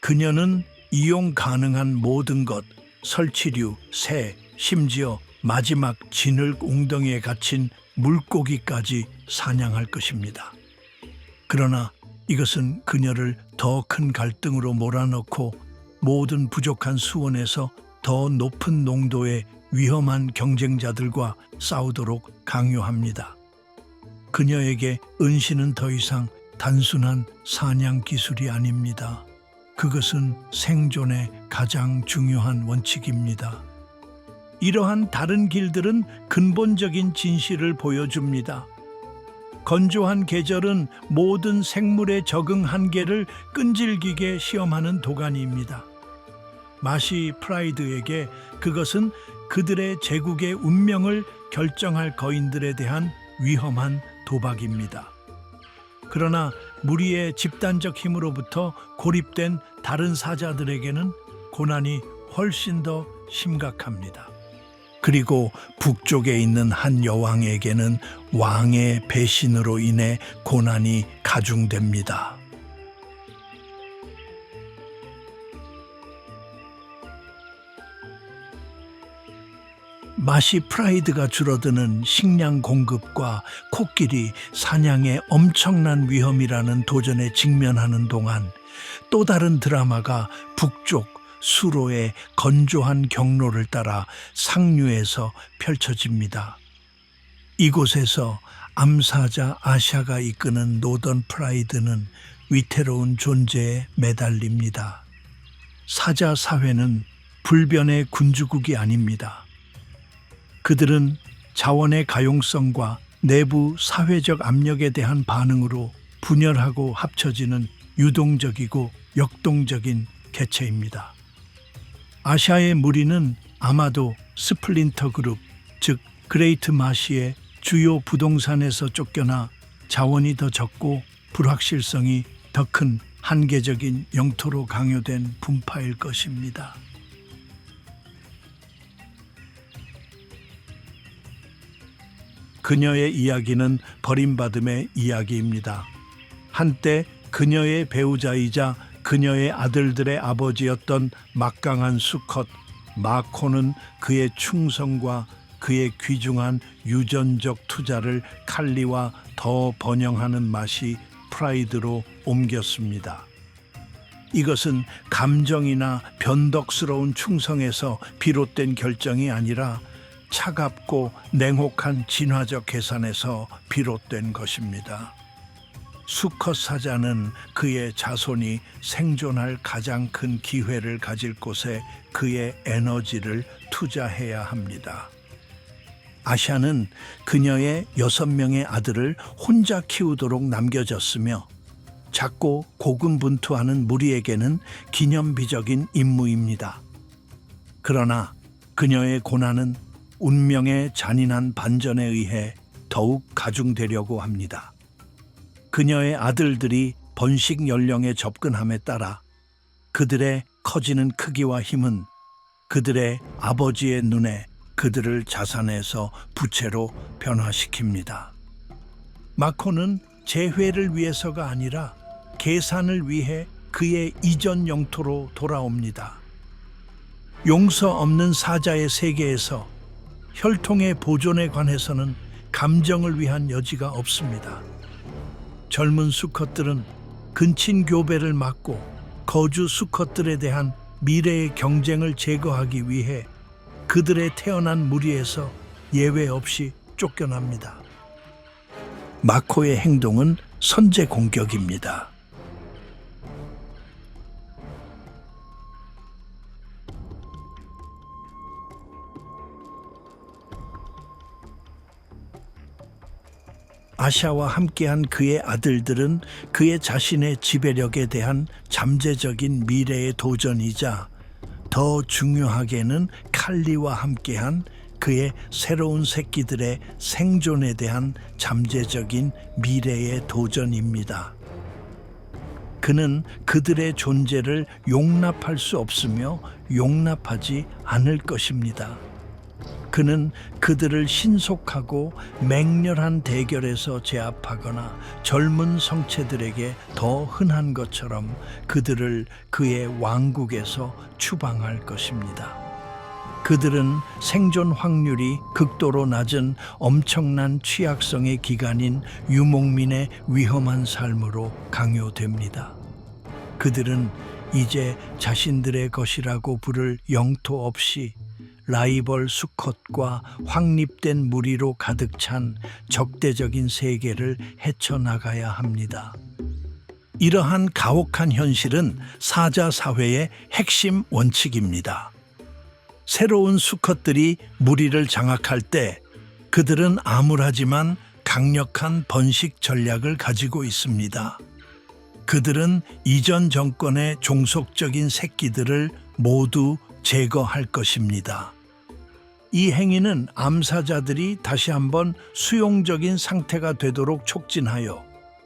그녀는 이용 가능한 모든 것, 설치류, 새, 심지어 마지막 진흙 웅덩이에 갇힌 물고기까지 사냥할 것입니다. 그러나 이것은 그녀를 더 큰 갈등으로 몰아넣고 모든 부족한 수원에서 더 높은 농도의 위험한 경쟁자들과 싸우도록 강요합니다. 그녀에게 은신은 더 이상 단순한 사냥 기술이 아닙니다. 그것은 생존의 가장 중요한 원칙입니다. 이러한 다른 길들은 근본적인 진실을 보여줍니다. 건조한 계절은 모든 생물의 적응 한계를 끈질기게 시험하는 도가니입니다. 마시 프라이드에게 그것은 그들의 제국의 운명을 결정할 거인들에 대한 위험한 도박입니다. 그러나 무리의 집단적 힘으로부터 고립된 다른 사자들에게는 고난이 훨씬 더 심각합니다. 그리고 북쪽에 있는 한 여왕에게는 왕의 배신으로 인해 고난이 가중됩니다. 마시 프라이드가 줄어드는 식량 공급과 코끼리 사냥의 엄청난 위험이라는 도전에 직면하는 동안 또 다른 드라마가 북쪽 수로의 건조한 경로를 따라 상류에서 펼쳐집니다. 이곳에서 암사자 아샤가 이끄는 노던 프라이드는 위태로운 존재에 매달립니다. 사자 사회는 불변의 군주국이 아닙니다. 그들은 자원의 가용성과 내부 사회적 압력에 대한 반응으로 분열하고 합쳐지는 유동적이고 역동적인 개체입니다. 아샤의 무리는 아마도 스플린터 그룹, 즉 그레이트 마시의 주요 부동산에서 쫓겨나 자원이 더 적고 불확실성이 더 큰 한계적인 영토로 강요된 분파일 것입니다. 그녀의 이야기는 버림받음의 이야기입니다. 한때 그녀의 배우자이자 그녀의 아들들의 아버지였던 막강한 수컷 마코는 그의 충성과 그의 귀중한 유전적 투자를 칼리와 더 번영하는 맛이 프라이드로 옮겼습니다. 이것은 감정이나 변덕스러운 충성에서 비롯된 결정이 아니라 차갑고 냉혹한 진화적 계산에서 비롯된 것입니다. 수컷 사자는 그의 자손이 생존할 가장 큰 기회를 가질 곳에 그의 에너지를 투자해야 합니다. 아샤는 그녀의 6명의 아들을 혼자 키우도록 남겨졌으며 작고 고군분투하는 무리에게는 기념비적인 임무입니다. 그러나 그녀의 고난은 운명의 잔인한 반전에 의해 더욱 가중되려고 합니다. 그녀의 아들들이 번식 연령에 접근함에 따라 그들의 커지는 크기와 힘은 그들의 아버지의 눈에 그들을 자산에서 부채로 변화시킵니다. 마코는 재회를 위해서가 아니라 계산을 위해 그의 이전 영토로 돌아옵니다. 용서 없는 사자의 세계에서 혈통의 보존에 관해서는 감정을 위한 여지가 없습니다. 젊은 수컷들은 근친 교배를 막고 거주 수컷들에 대한 미래의 경쟁을 제거하기 위해 그들의 태어난 무리에서 예외 없이 쫓겨납니다. 마코의 행동은 선제 공격입니다. 아샤와 함께한 그의 아들들은 그의 자신의 지배력에 대한 잠재적인 미래의 도전이자 더 중요하게는 칼리와 함께한 그의 새로운 새끼들의 생존에 대한 잠재적인 미래의 도전입니다. 그는 그들의 존재를 용납할 수 없으며 용납하지 않을 것입니다. 그는 그들을 신속하고 맹렬한 대결에서 제압하거나 젊은 성체들에게 더 흔한 것처럼 그들을 그의 왕국에서 추방할 것입니다. 그들은 생존 확률이 극도로 낮은 엄청난 취약성의 기간인 유목민의 위험한 삶으로 강요됩니다. 그들은 이제 자신들의 것이라고 부를 영토 없이 라이벌 수컷과 확립된 무리로 가득 찬 적대적인 세계를 헤쳐나가야 합니다. 이러한 가혹한 현실은 사자 사회의 핵심 원칙입니다. 새로운 수컷들이 무리를 장악할 때 그들은 암울하지만 강력한 번식 전략을 가지고 있습니다. 그들은 이전 정권의 종속적인 새끼들을 모두 제거할 것입니다. 이 행위는 암사자들이 다시 한번 수용적인 상태가 되도록 촉진하여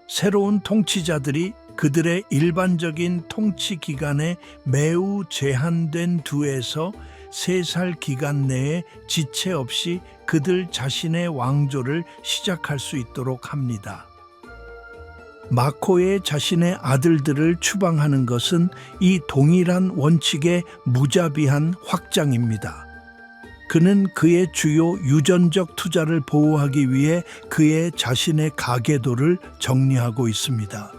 새로운 통치자들이 그들의 일반적인 통치 기간에 매우 제한된 2에서 3살 기간 내에 지체 없이 그들 자신의 왕조를 시작할 수 있도록 합니다. 마코의 자신의 아들들을 추방하는 것은 이 동일한 원칙의 무자비한 확장입니다. 그는 그의 주요 유전적 투자를 보호하기 위해 그의 자신의 가계도를 정리하고 있습니다.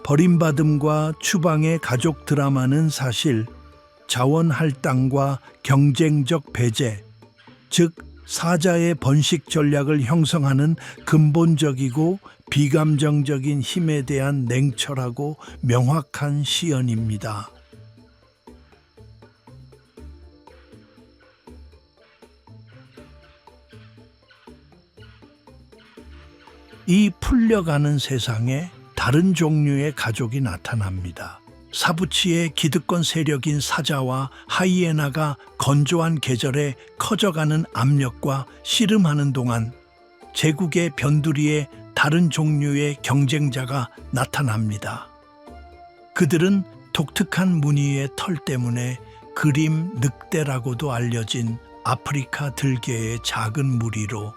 버림받음과 추방의 가족 드라마는 사실 자원 할당과 경쟁적 배제, 즉 사자의 번식 전략을 형성하는 근본적이고 비감정적인 힘에 대한 냉철하고 명확한 시연입니다. 이 풀려가는 세상에 다른 종류의 가족이 나타납니다. 사부치의 기득권 세력인 사자와 하이에나가 건조한 계절에 커져가는 압력과 씨름하는 동안 제국의 변두리에 다른 종류의 경쟁자가 나타납니다. 그들은 독특한 무늬의 털 때문에 그림 늑대라고도 알려진 아프리카 들개의 작은 무리로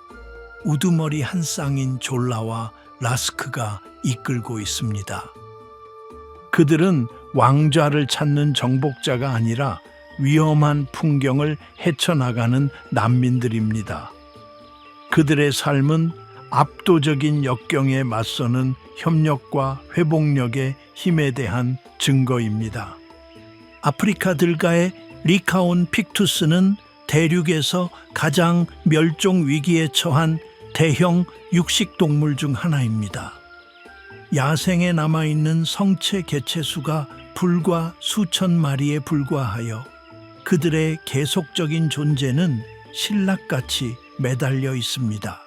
우두머리 한 쌍인 졸라와 라스크가 이끌고 있습니다. 그들은 왕좌를 찾는 정복자가 아니라 위험한 풍경을 헤쳐나가는 난민들입니다. 그들의 삶은 압도적인 역경에 맞서는 협력과 회복력의 힘에 대한 증거입니다. 아프리카 들가의 리카온 픽투스는 대륙에서 가장 멸종 위기에 처한 대형 육식동물 중 하나입니다. 야생에 남아있는 성체 개체수가 불과 수천 마리에 불과하여 그들의 계속적인 존재는 신락같이 매달려 있습니다.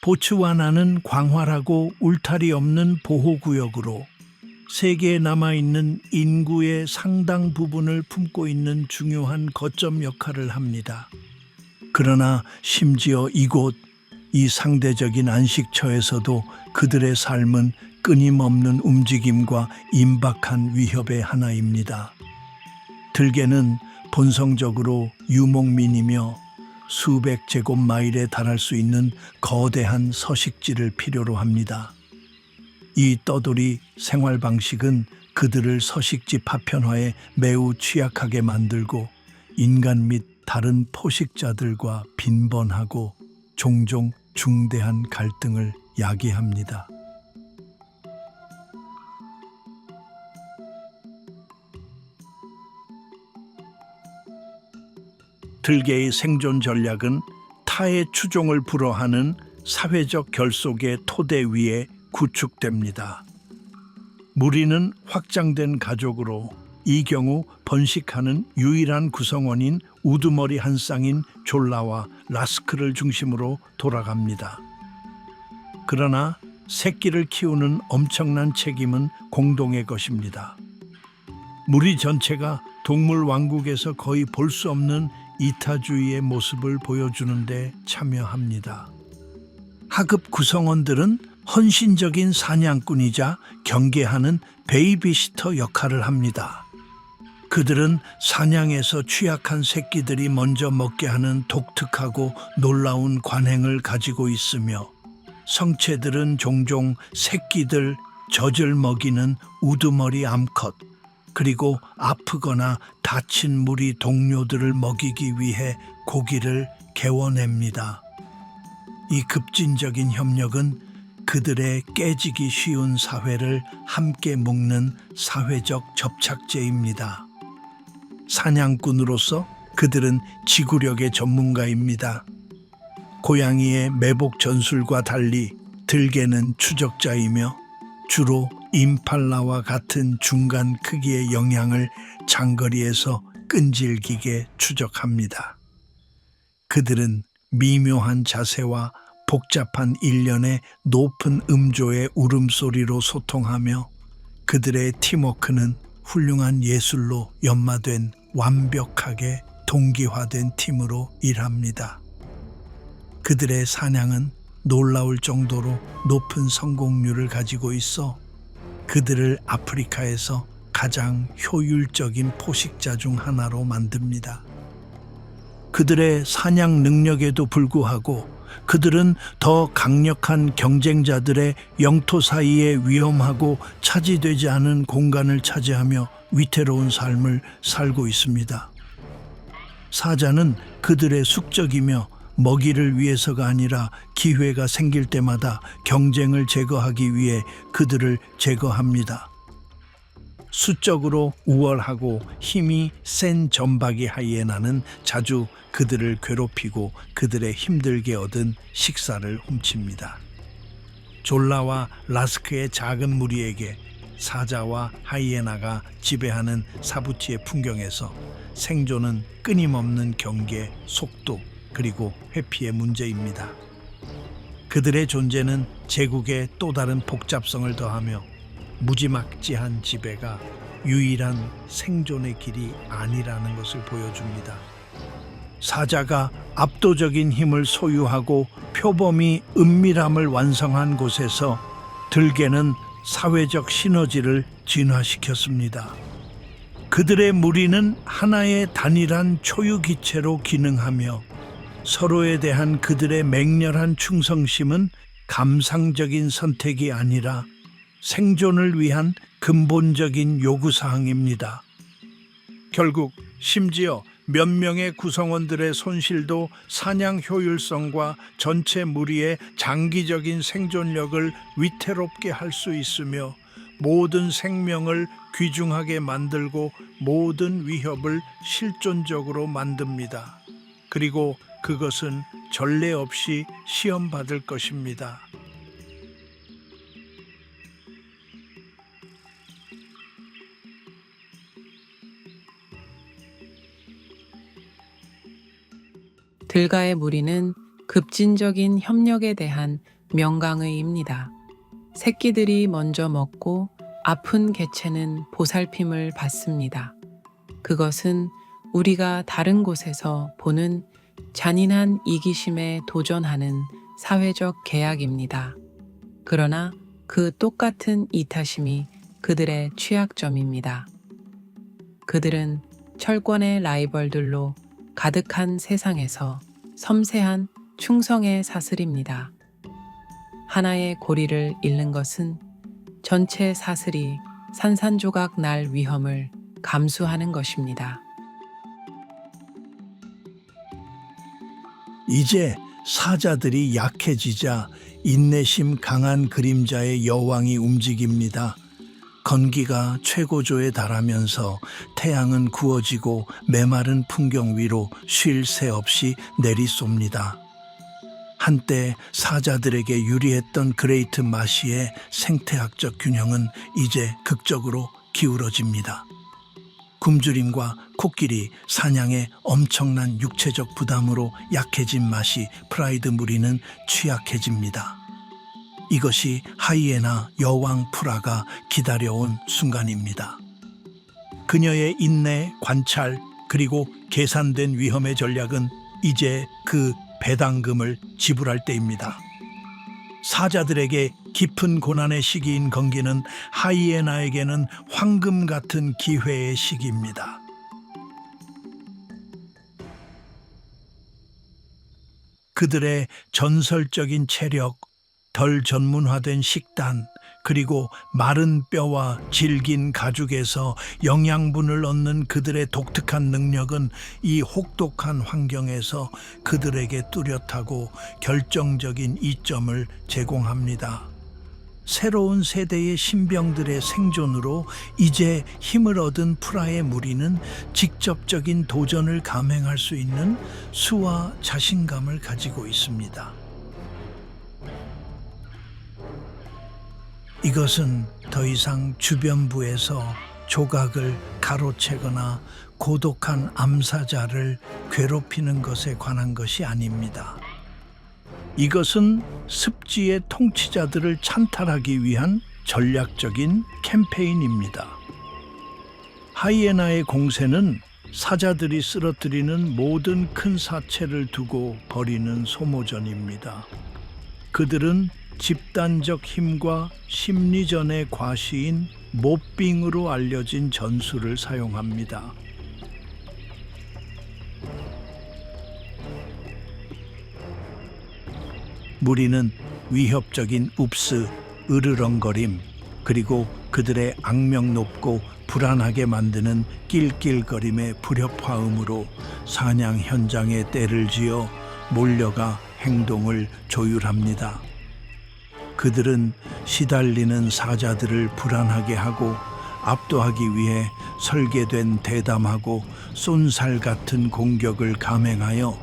보츠와나는 광활하고 울타리 없는 보호구역으로 세계에 남아있는 인구의 상당 부분을 품고 있는 중요한 거점 역할을 합니다. 그러나 심지어 이곳, 이 상대적인 안식처에서도 그들의 삶은 끊임없는 움직임과 임박한 위협의 하나입니다. 들개는 본성적으로 유목민이며 수백 제곱마일에 달할 수 있는 거대한 서식지를 필요로 합니다. 이 떠돌이 생활 방식은 그들을 서식지 파편화에 매우 취약하게 만들고 인간 및 다른 포식자들과 빈번하고 종종 중대한 갈등을 야기합니다. 들개의 생존 전략은 타의 추종을 불허하는 사회적 결속의 토대 위에 구축됩니다. 무리는 확장된 가족으로 이 경우 번식하는 유일한 구성원인 우두머리 한 쌍인 졸라와 라스크를 중심으로 돌아갑니다. 그러나 새끼를 키우는 엄청난 책임은 공동의 것입니다. 무리 전체가 동물 왕국에서 거의 볼 수 없는 이타주의의 모습을 보여주는데 참여합니다. 하급 구성원들은 헌신적인 사냥꾼이자 경계하는 베이비시터 역할을 합니다. 그들은 사냥에서 취약한 새끼들이 먼저 먹게 하는 독특하고 놀라운 관행을 가지고 있으며 성체들은 종종 새끼들 젖을 먹이는 우두머리 암컷, 그리고 아프거나 다친 무리 동료들을 먹이기 위해 고기를 개워냅니다. 이 급진적인 협력은 그들의 깨지기 쉬운 사회를 함께 묶는 사회적 접착제입니다. 사냥꾼으로서 그들은 지구력의 전문가입니다. 고양이의 매복 전술과 달리 들개는 추적자이며 주로 임팔라와 같은 중간 크기의 영양을 장거리에서 끈질기게 추적합니다. 그들은 미묘한 자세와 복잡한 일련의 높은 음조의 울음소리로 소통하며 그들의 팀워크는 훌륭한 예술로 연마된 완벽하게 동기화된 팀으로 일합니다. 그들의 사냥은 놀라울 정도로 높은 성공률을 가지고 있어 그들을 아프리카에서 가장 효율적인 포식자 중 하나로 만듭니다. 그들의 사냥 능력에도 불구하고 그들은 더 강력한 경쟁자들의 영토 사이에 위험하고 차지되지 않은 공간을 차지하며 위태로운 삶을 살고 있습니다. 사자는 그들의 숙적이며 먹이를 위해서가 아니라 기회가 생길 때마다 경쟁을 제거하기 위해 그들을 제거합니다. 수적으로 우월하고 힘이 센 점박이 하이에나는 자주 그들을 괴롭히고 그들의 힘들게 얻은 식사를 훔칩니다. 졸라와 라스크의 작은 무리에게 사자와 하이에나가 지배하는 사부치의 풍경에서 생존은 끊임없는 경계, 속도, 그리고 회피의 문제입니다. 그들의 존재는 제국의 또 다른 복잡성을 더하며 무지막지한 지배가 유일한 생존의 길이 아니라는 것을 보여줍니다. 사자가 압도적인 힘을 소유하고 표범이 은밀함을 완성한 곳에서 들개는 사회적 시너지를 진화시켰습니다. 그들의 무리는 하나의 단일한 초유기체로 기능하며 서로에 대한 그들의 맹렬한 충성심은 감상적인 선택이 아니라 생존을 위한 근본적인 요구사항입니다. 결국 심지어 몇 명의 구성원들의 손실도 사냥 효율성과 전체 무리의 장기적인 생존력을 위태롭게 할 수 있으며 모든 생명을 귀중하게 만들고 모든 위협을 실존적으로 만듭니다. 그리고 그것은 전례 없이 시험받을 것입니다. 들가의 무리는 급진적인 협력에 대한 명강의입니다. 새끼들이 먼저 먹고 아픈 개체는 보살핌을 받습니다. 그것은 우리가 다른 곳에서 보는 잔인한 이기심에 도전하는 사회적 계약입니다. 그러나 그 똑같은 이타심이 그들의 취약점입니다. 그들은 철권의 라이벌들로 가득한 세상에서 섬세한 충성의 사슬입니다. 하나의 고리를 잃는 것은 전체 사슬이 산산조각 날 위험을 감수하는 것입니다. 이제 사자들이 약해지자 인내심 강한 그림자의 여왕이 움직입니다. 건기가 최고조에 달하면서 태양은 구워지고 메마른 풍경 위로 쉴 새 없이 내리쏩니다. 한때 사자들에게 유리했던 그레이트 마시의 생태학적 균형은 이제 극적으로 기울어집니다. 굶주림과 코끼리, 사냥의 엄청난 육체적 부담으로 약해진 맛이 프라이드 무리는 취약해집니다. 이것이 하이에나 여왕 프라가 기다려온 순간입니다. 그녀의 인내, 관찰, 그리고 계산된 위험의 전략은 이제 그 배당금을 지불할 때입니다. 사자들에게 깊은 고난의 시기인 건기는 하이에나에게는 황금 같은 기회의 시기입니다. 그들의 전설적인 체력, 덜 전문화된 식단, 그리고 마른 뼈와 질긴 가죽에서 영양분을 얻는 그들의 독특한 능력은 이 혹독한 환경에서 그들에게 뚜렷하고 결정적인 이점을 제공합니다. 새로운 세대의 신병들의 생존으로 이제 힘을 얻은 프라의 무리는 직접적인 도전을 감행할 수 있는 수와 자신감을 가지고 있습니다. 이것은 더 이상 주변부에서 조각을 가로채거나 고독한 암사자를 괴롭히는 것에 관한 것이 아닙니다. 이것은 습지의 통치자들을 찬탈하기 위한 전략적인 캠페인입니다. 하이에나의 공세는 사자들이 쓰러뜨리는 모든 큰 사체를 두고 벌이는 소모전입니다. 그들은 집단적 힘과 심리전의 과시인 모빙으로 알려진 전술을 사용합니다. 무리는 위협적인 웁스, 으르렁거림, 그리고 그들의 악명 높고 불안하게 만드는 낄낄거림의 불협화음으로 사냥 현장에 떼를 지어 몰려가 행동을 조율합니다. 그들은 시달리는 사자들을 불안하게 하고 압도하기 위해 설계된 대담하고 쏜살 같은 공격을 감행하여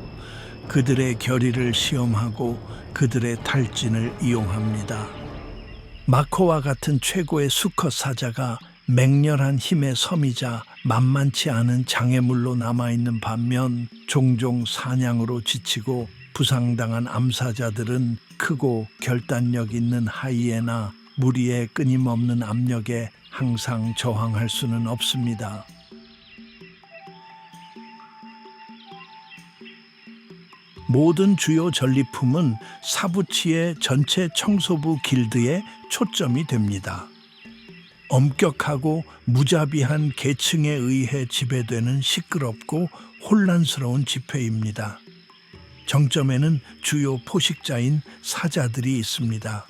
그들의 결의를 시험하고 그들의 탈진을 이용합니다. 마코와 같은 최고의 수컷 사자가 맹렬한 힘의 섬이자 만만치 않은 장애물로 남아있는 반면 종종 사냥으로 지치고 부상당한 암사자들은 크고 결단력 있는 하이에나 무리의 끊임없는 압력에 항상 저항할 수는 없습니다. 모든 주요 전리품은 사부치의 전체 청소부 길드에 초점이 됩니다. 엄격하고 무자비한 계층에 의해 지배되는 시끄럽고 혼란스러운 집회입니다. 정점에는 주요 포식자인 사자들이 있습니다.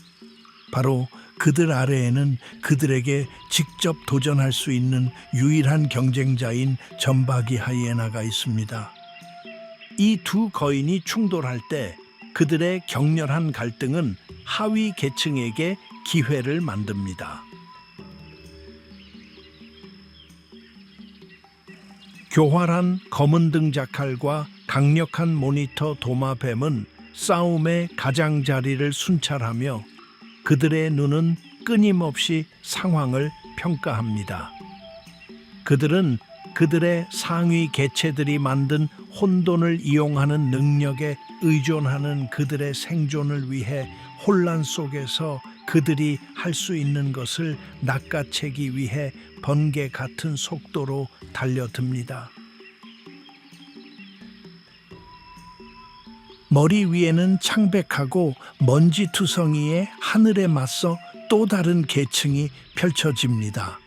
바로 그들 아래에는 그들에게 직접 도전할 수 있는 유일한 경쟁자인 점박이 하이에나가 있습니다. 이 두 거인이 충돌할 때 그들의 격렬한 갈등은 하위 계층에게 기회를 만듭니다. 교활한 검은등 자칼과 강력한 모니터 도마뱀은 싸움의 가장자리를 순찰하며 그들의 눈은 끊임없이 상황을 평가합니다. 그들은 그들의 상위 개체들이 만든 혼돈을 이용하는 능력에 의존하는 그들의 생존을 위해 혼란 속에서 그들이 할 수 있는 것을 낚아채기 위해 번개 같은 속도로 달려듭니다. 머리 위에는 창백하고 먼지투성이의 하늘에 맞서 또 다른 계층이 펼쳐집니다.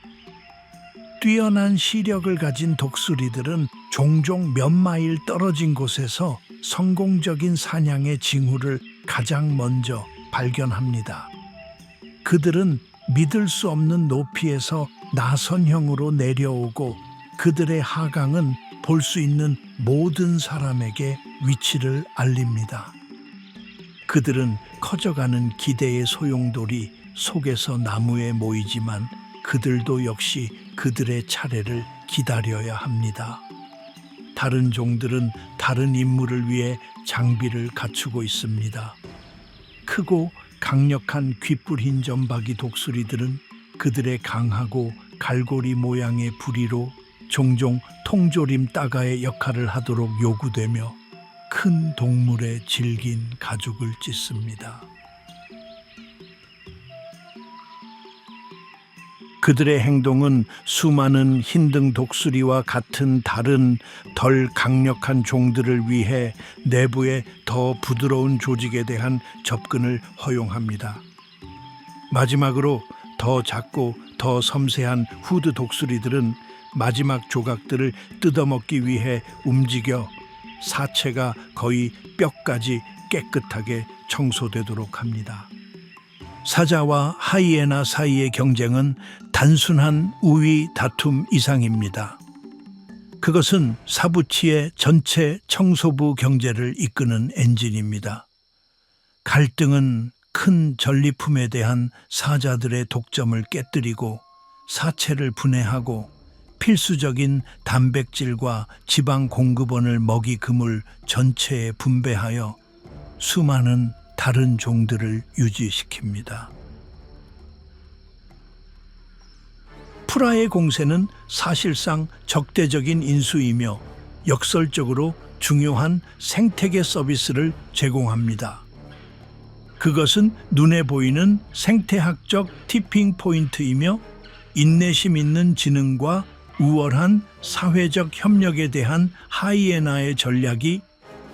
뛰어난 시력을 가진 독수리들은 종종 몇 마일 떨어진 곳에서 성공적인 사냥의 징후를 가장 먼저 발견합니다. 그들은 믿을 수 없는 높이에서 나선형으로 내려오고 그들의 하강은 볼 수 있는 모든 사람에게 위치를 알립니다. 그들은 커져가는 기대의 소용돌이 속에서 나무에 모이지만 그들도 역시 그들의 차례를 기다려야 합니다. 다른 종들은 다른 임무를 위해 장비를 갖추고 있습니다. 크고 강력한 귓불 점박이 독수리들은 그들의 강하고 갈고리 모양의 부리로 종종 통조림 따가의 역할을 하도록 요구되며 큰 동물의 질긴 가죽을 찢습니다. 그들의 행동은 수많은 흰등 독수리와 같은 다른 덜 강력한 종들을 위해 내부의 더 부드러운 조직에 대한 접근을 허용합니다. 마지막으로 더 작고 더 섬세한 후드 독수리들은 마지막 조각들을 뜯어먹기 위해 움직여 사체가 거의 뼈까지 깨끗하게 청소되도록 합니다. 사자와 하이에나 사이의 경쟁은 단순한 우위 다툼 이상입니다. 그것은 사부치의 전체 청소부 경제를 이끄는 엔진입니다. 갈등은 큰 전리품에 대한 사자들의 독점을 깨뜨리고 사체를 분해하고 필수적인 단백질과 지방 공급원을 먹이 그물 전체에 분배하여 수많은 다른 종들을 유지시킵니다. 프라의 공세는 사실상 적대적인 인수이며 역설적으로 중요한 생태계 서비스를 제공합니다. 그것은 눈에 보이는 생태학적 티핑 포인트이며 인내심 있는 지능과 우월한 사회적 협력에 대한 하이에나의 전략이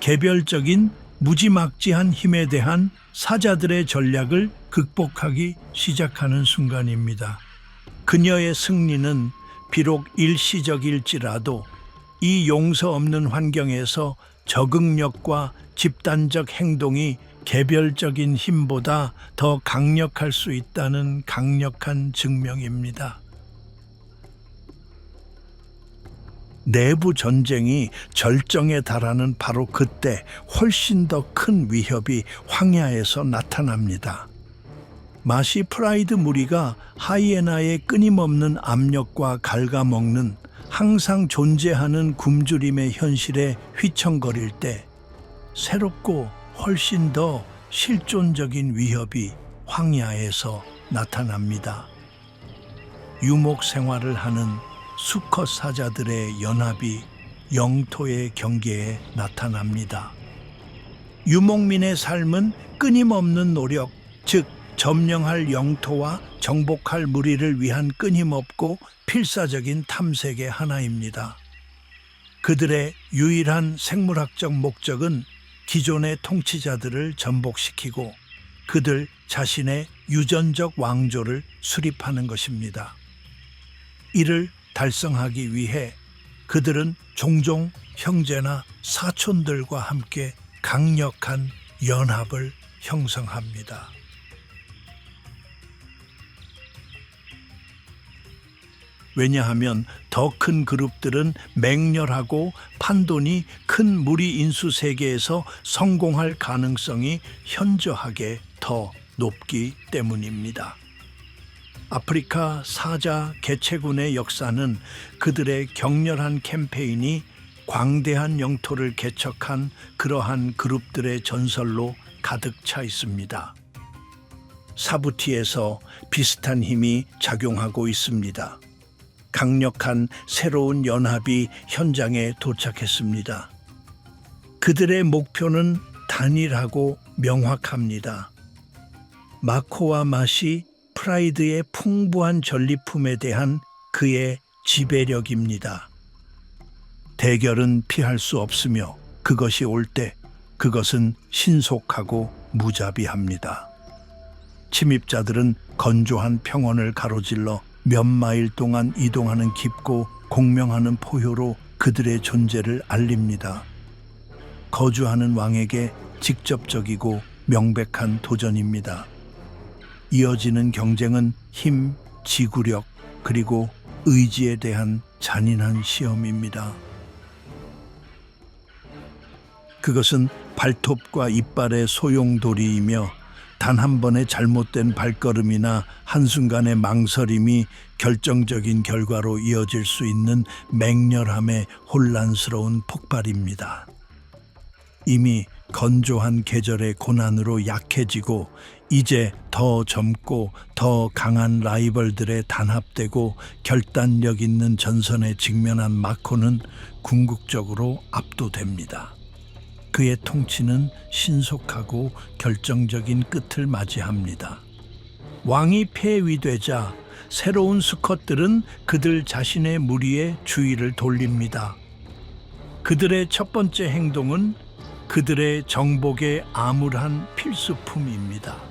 개별적인 무지막지한 힘에 대한 사자들의 전략을 극복하기 시작하는 순간입니다. 그녀의 승리는 비록 일시적일지라도 이 용서 없는 환경에서 적응력과 집단적 행동이 개별적인 힘보다 더 강력할 수 있다는 강력한 증명입니다. 내부 전쟁이 절정에 달하는 바로 그때 훨씬 더 큰 위협이 황야에서 나타납니다. 마시 프라이드 무리가 하이에나의 끊임없는 압력과 갉아먹는 항상 존재하는 굶주림의 현실에 휘청거릴 때 새롭고 훨씬 더 실존적인 위협이 황야에서 나타납니다. 유목 생활을 하는 수컷 사자들의 연합이 영토의 경계에 나타납니다. 유목민의 삶은 끊임없는 노력, 즉 점령할 영토와 정복할 무리를 위한 끊임없고 필사적인 탐색의 하나입니다. 그들의 유일한 생물학적 목적은 기존의 통치자들을 전복시키고 그들 자신의 유전적 왕조를 수립하는 것입니다. 이를 달성하기 위해 그들은 종종 형제나 사촌들과 함께 강력한 연합을 형성합니다. 왜냐하면 더 큰 그룹들은 맹렬하고 판돈이 큰 무리 인수 세계에서 성공할 가능성이 현저하게 더 높기 때문입니다. 아프리카 사자 개체군의 역사는 그들의 격렬한 캠페인이 광대한 영토를 개척한 그러한 그룹들의 전설로 가득 차 있습니다. 사부티에서 비슷한 힘이 작용하고 있습니다. 강력한 새로운 연합이 현장에 도착했습니다. 그들의 목표는 단일하고 명확합니다. 마코와 마시 프라이드의 풍부한 전리품에 대한 그의 지배력입니다. 대결은 피할 수 없으며 그것이 올 때 그것은 신속하고 무자비합니다. 침입자들은 건조한 평원을 가로질러 몇 마일 동안 이동하는 깊고 공명하는 포효로 그들의 존재를 알립니다. 거주하는 왕에게 직접적이고 명백한 도전입니다. 이어지는 경쟁은 힘, 지구력, 그리고 의지에 대한 잔인한 시험입니다. 그것은 발톱과 이빨의 소용돌이이며 단 한 번의 잘못된 발걸음이나 한순간의 망설임이 결정적인 결과로 이어질 수 있는 맹렬함의 혼란스러운 폭발입니다. 이미 건조한 계절의 고난으로 약해지고 이제 더 젊고 더 강한 라이벌들에 단합되고 결단력 있는 전선에 직면한 마코는 궁극적으로 압도됩니다. 그의 통치는 신속하고 결정적인 끝을 맞이합니다. 왕이 폐위되자 새로운 수컷들은 그들 자신의 무리에 주의를 돌립니다. 그들의 첫 번째 행동은 그들의 정복에 암울한 필수품입니다.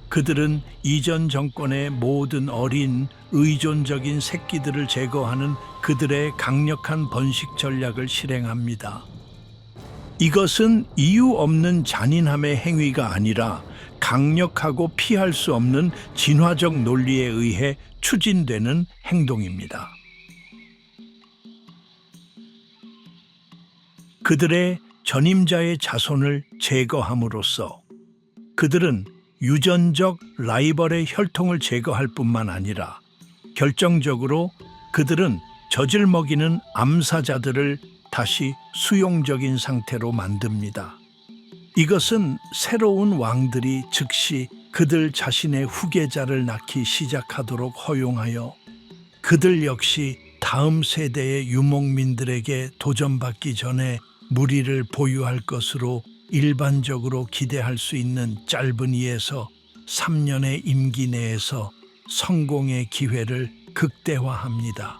그들은 이전 정권의 모든 어린 의존적인 새끼들을 제거하는 그들의 강력한 번식 전략을 실행합니다. 이것은 이유 없는 잔인함의 행위가 아니라 강력하고 피할 수 없는 진화적 논리에 의해 추진되는 행동입니다. 그들의 전임자의 자손을 제거함으로써 그들은 유전적 라이벌의 혈통을 제거할 뿐만 아니라 결정적으로 그들은 젖을 먹이는 암사자들을 다시 수용적인 상태로 만듭니다. 이것은 새로운 왕들이 즉시 그들 자신의 후계자를 낳기 시작하도록 허용하여 그들 역시 다음 세대의 유목민들에게 도전받기 전에 무리를 보유할 것으로 일반적으로 기대할 수 있는 짧은 2에서 3년의 임기 내에서 성공의 기회를 극대화합니다.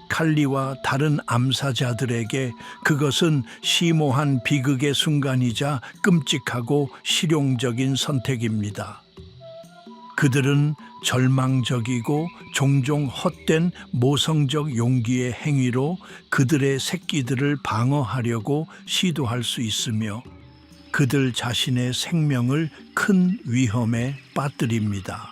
칼리와 다른 암사자들에게 그것은 심오한 비극의 순간이자 끔찍하고 실용적인 선택입니다. 그들은 절망적이고 종종 헛된 모성적 용기의 행위로 그들의 새끼들을 방어하려고 시도할 수 있으며 그들 자신의 생명을 큰 위험에 빠뜨립니다.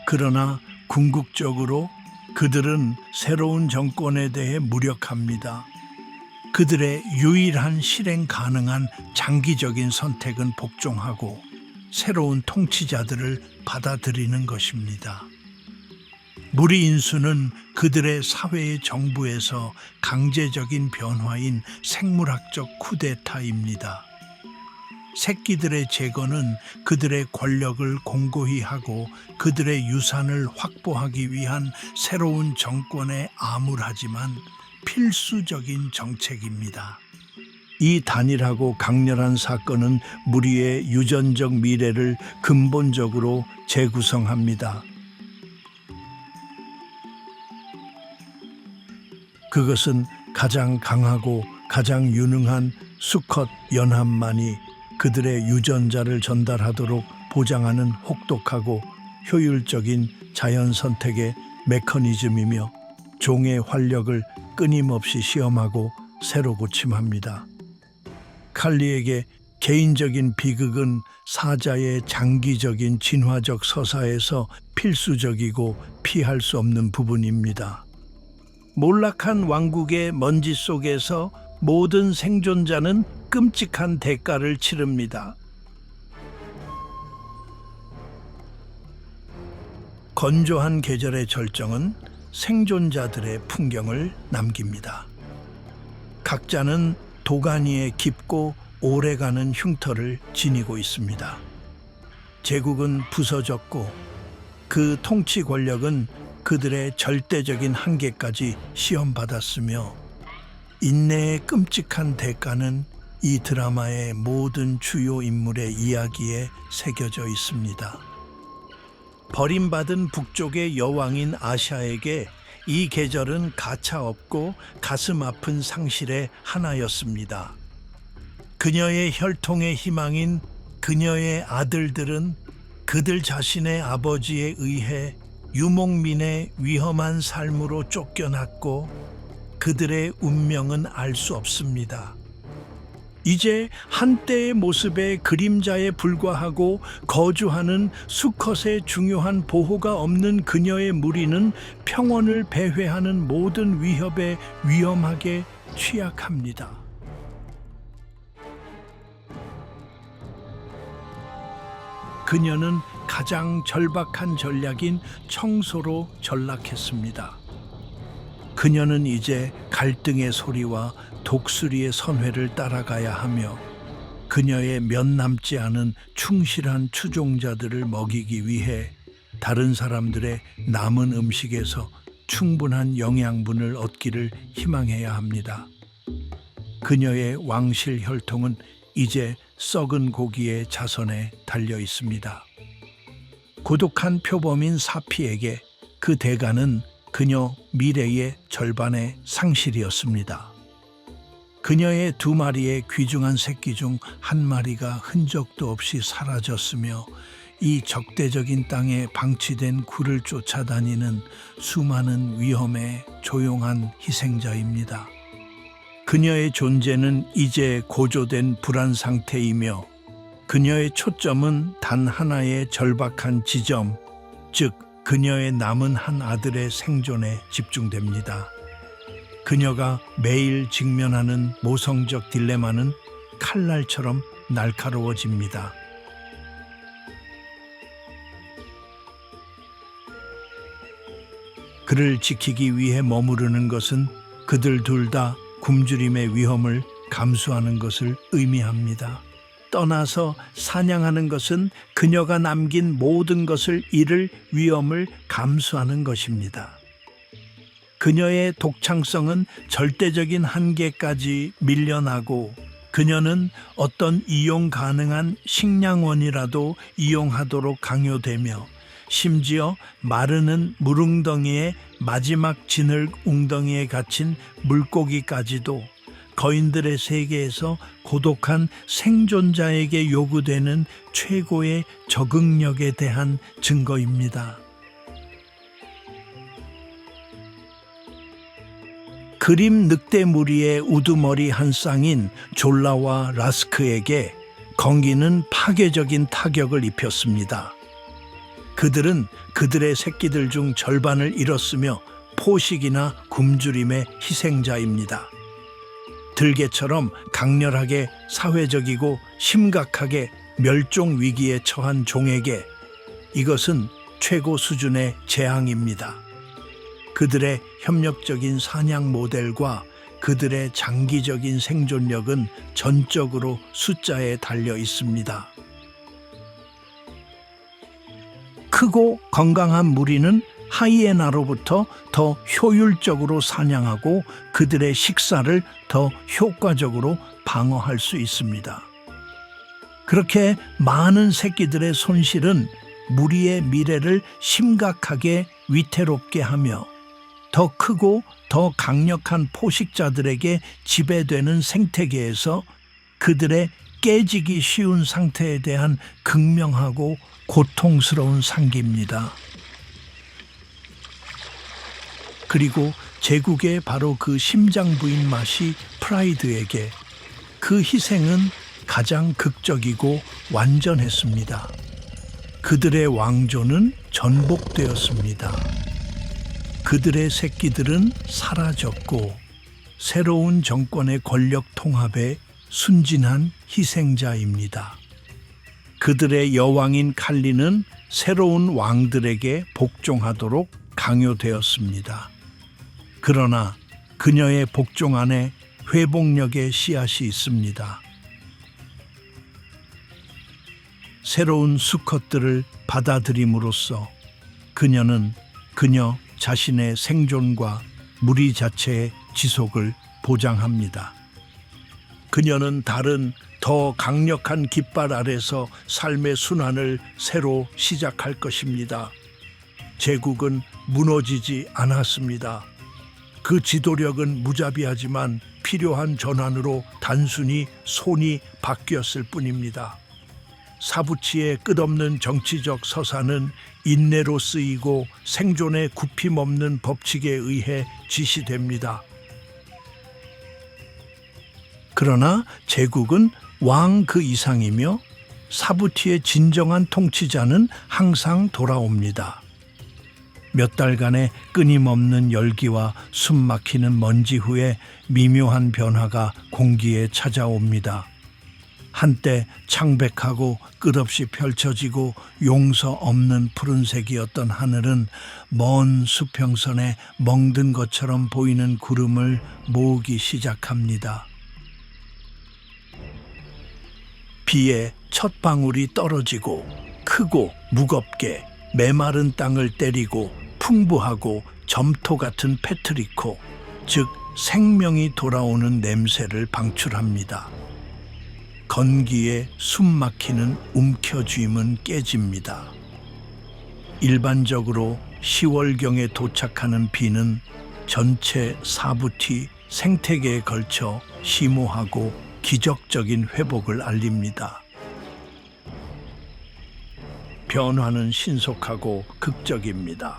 그러나 궁극적으로 그들은 새로운 정권에 대해 무력합니다. 그들의 유일한 실행 가능한 장기적인 선택은 복종하고 새로운 통치자들을 받아들이는 것입니다. 무리 인수는 그들의 사회의 정부에서 강제적인 변화인 생물학적 쿠데타입니다. 새끼들의 제거는 그들의 권력을 공고히 하고 그들의 유산을 확보하기 위한 새로운 정권의 암울하지만 필수적인 정책입니다. 이 단일하고 강렬한 사건은 무리의 유전적 미래를 근본적으로 재구성합니다. 그것은 가장 강하고 가장 유능한 수컷 연합만이 그들의 유전자를 전달하도록 보장하는 혹독하고 효율적인 자연 선택의 메커니즘이며 종의 활력을 끊임없이 시험하고 새로 고침합니다. 칼리에게 개인적인 비극은 사자의 장기적인 진화적 서사에서 필수적이고 피할 수 없는 부분입니다. 몰락한 왕국의 먼지 속에서 모든 생존자는 끔찍한 대가를 치릅니다. 건조한 계절의 절정은 생존자들의 풍경을 남깁니다. 각자는 도가니에 깊고 오래가는 흉터를 지니고 있습니다. 제국은 부서졌고 그 통치 권력은 그들의 절대적인 한계까지 시험받았으며 인내의 끔찍한 대가는 이 드라마의 모든 주요 인물의 이야기에 새겨져 있습니다. 버림받은 북쪽의 여왕인 아샤에게 이 계절은 가차없고 가슴 아픈 상실의 하나였습니다. 그녀의 혈통의 희망인 그녀의 아들들은 그들 자신의 아버지에 의해 유목민의 위험한 삶으로 쫓겨났고 그들의 운명은 알 수 없습니다. 이제 한때의 모습의 그림자에 불과하고 거주하는 수컷의 중요한 보호가 없는 그녀의 무리는 평온을 배회하는 모든 위협에 위험하게 취약합니다. 그녀는 가장 절박한 전략인 청소로 전락했습니다. 그녀는 이제 갈등의 소리와 독수리의 선회를 따라가야 하며 그녀의 몇 남지 않은 충실한 추종자들을 먹이기 위해 다른 사람들의 남은 음식에서 충분한 영양분을 얻기를 희망해야 합니다. 그녀의 왕실 혈통은 이제 썩은 고기의 자선에 달려 있습니다. 고독한 표범인 사피에게 그 대가는 그녀 미래의 절반의 상실이었습니다. 그녀의 2마리의 귀중한 새끼 중 1마리가 흔적도 없이 사라졌으며 이 적대적인 땅에 방치된 굴을 쫓아다니는 수많은 위험의 조용한 희생자입니다. 그녀의 존재는 이제 고조된 불안 상태이며 그녀의 초점은 단 하나의 절박한 지점, 즉 그녀의 남은 한 아들의 생존에 집중됩니다. 그녀가 매일 직면하는 모성적 딜레마는 칼날처럼 날카로워집니다. 그를 지키기 위해 머무르는 것은 그들 둘 다 굶주림의 위험을 감수하는 것을 의미합니다. 떠나서 사냥하는 것은 그녀가 남긴 모든 것을 잃을 위험을 감수하는 것입니다. 그녀의 독창성은 절대적인 한계까지 밀려나고 그녀는 어떤 이용 가능한 식량원이라도 이용하도록 강요되며 심지어 마르는 물웅덩이의 마지막 진흙 웅덩이에 갇힌 물고기까지도 거인들의 세계에서 고독한 생존자에게 요구되는 최고의 적응력에 대한 증거입니다. 그림 늑대무리의 우두머리 한 쌍인 졸라와 라스크에게 건기는 파괴적인 타격을 입혔습니다. 그들은 그들의 새끼들 중 절반을 잃었으며 포식이나 굶주림의 희생자입니다. 들개처럼 강렬하게 사회적이고 심각하게 멸종 위기에 처한 종에게 이것은 최고 수준의 재앙입니다. 그들의 협력적인 사냥 모델과 그들의 장기적인 생존력은 전적으로 숫자에 달려 있습니다. 크고 건강한 무리는 하이에나로부터 더 효율적으로 사냥하고 그들의 식사를 더 효과적으로 방어할 수 있습니다. 그렇게 많은 새끼들의 손실은 무리의 미래를 심각하게 위태롭게 하며 더 크고 더 강력한 포식자들에게 지배되는 생태계에서 그들의 깨지기 쉬운 상태에 대한 극명하고 고통스러운 상기입니다. 그리고 제국의 바로 그 심장부인 맛이 프라이드에게 그 희생은 가장 극적이고 완전했습니다. 그들의 왕조는 전복되었습니다. 그들의 새끼들은 사라졌고 새로운 정권의 권력 통합에 순진한 희생자입니다. 그들의 여왕인 칼리는 새로운 왕들에게 복종하도록 강요되었습니다. 그러나 그녀의 복종 안에 회복력의 씨앗이 있습니다. 새로운 수컷들을 받아들임으로써 그녀는 그녀 자신의 생존과 무리 자체의 지속을 보장합니다. 그녀는 다른 더 강력한 깃발 아래서 삶의 순환을 새로 시작할 것입니다. 제국은 무너지지 않았습니다. 그 지도력은 무자비하지만 필요한 전환으로 단순히 손이 바뀌었을 뿐입니다. 사부치의 끝없는 정치적 서사는 인내로 쓰이고 생존의 굽힘없는 법칙에 의해 지시됩니다. 그러나 제국은 왕 그 이상이며 사부티의 진정한 통치자는 항상 돌아옵니다. 몇 달간의 끊임없는 열기와 숨막히는 먼지 후에 미묘한 변화가 공기에 찾아옵니다. 한때 창백하고 끝없이 펼쳐지고 용서 없는 푸른색이었던 하늘은 먼 수평선에 멍든 것처럼 보이는 구름을 모으기 시작합니다. 비에 첫 방울이 떨어지고 크고 무겁게 메마른 땅을 때리고 풍부하고 점토 같은 페트리코, 즉 생명이 돌아오는 냄새를 방출합니다. 건기에 숨막히는 움켜쥐임은 깨집니다. 일반적으로 10월경에 도착하는 비는 전체 사부티 생태계에 걸쳐 심오하고 기적적인 회복을 알립니다. 변화는 신속하고 극적입니다.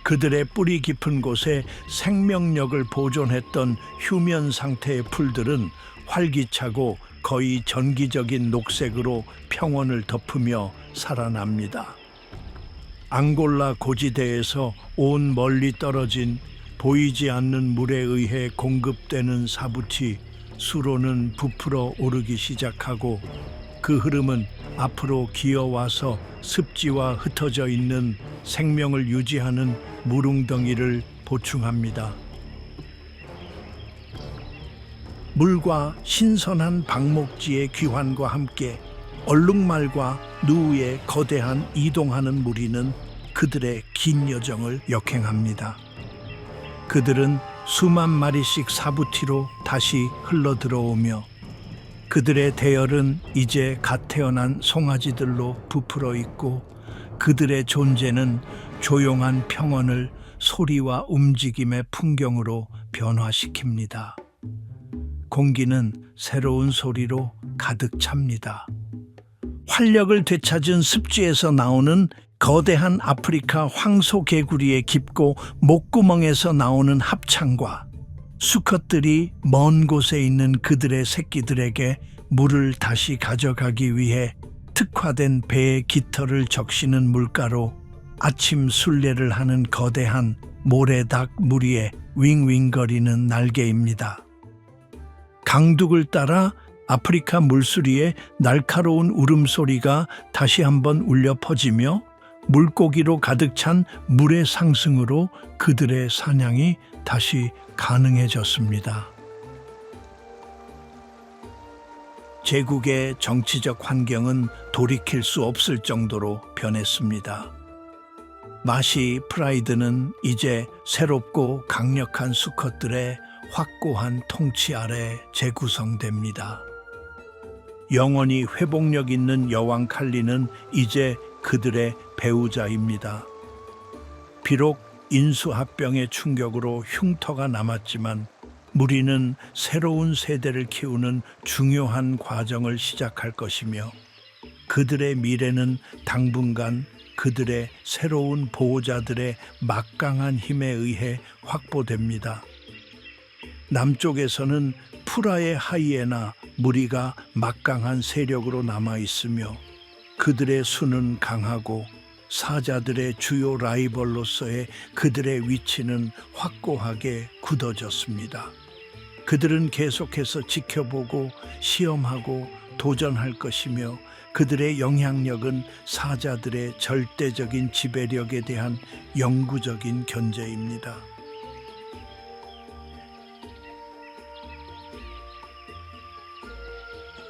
그들의 뿌리 깊은 곳에 생명력을 보존했던 휴면 상태의 풀들은 활기차고 거의 전기적인 녹색으로 평원을 덮으며 살아납니다. 앙골라 고지대에서 온 멀리 떨어진 보이지 않는 물에 의해 공급되는 사부티 수로는 부풀어 오르기 시작하고 그 흐름은 앞으로 기어와서 습지와 흩어져 있는 생명을 유지하는 물웅덩이를 보충합니다. 물과 신선한 방목지의 귀환과 함께 얼룩말과 누우의 거대한 이동하는 무리는 그들의 긴 여정을 역행합니다. 그들은 수만 마리씩 사부티로 다시 흘러들어오며 그들의 대열은 이제 갓 태어난 송아지들로 부풀어 있고 그들의 존재는 조용한 평원을 소리와 움직임의 풍경으로 변화시킵니다. 공기는 새로운 소리로 가득 찹니다. 활력을 되찾은 습지에서 나오는 거대한 아프리카 황소개구리의 깊고 목구멍에서 나오는 합창과 수컷들이 먼 곳에 있는 그들의 새끼들에게 물을 다시 가져가기 위해 특화된 배의 깃털을 적시는 물가로 아침 순례를 하는 거대한 모래닭 무리의 윙윙거리는 날개입니다. 강둑을 따라 아프리카 물수리의 날카로운 울음소리가 다시 한번 울려 퍼지며 물고기로 가득 찬 물의 상승으로 그들의 사냥이 다시 가능해졌습니다. 제국의 정치적 환경은 돌이킬 수 없을 정도로 변했습니다. 마시 프라이드는 이제 새롭고 강력한 수컷들의 확고한 통치 아래 재구성됩니다. 영원히 회복력 있는 여왕 칼리는 이제 그들의 배우자입니다. 비록 인수합병의 충격으로 흉터가 남았지만 무리는 새로운 세대를 키우는 중요한 과정을 시작할 것이며 그들의 미래는 당분간 그들의 새로운 보호자들의 막강한 힘에 의해 확보됩니다. 남쪽에서는 푸라의 하이에나 무리가 막강한 세력으로 남아 있으며 그들의 수는 강하고 사자들의 주요 라이벌로서의 그들의 위치는 확고하게 굳어졌습니다. 그들은 계속해서 지켜보고 시험하고 도전할 것이며 그들의 영향력은 사자들의 절대적인 지배력에 대한 영구적인 견제입니다.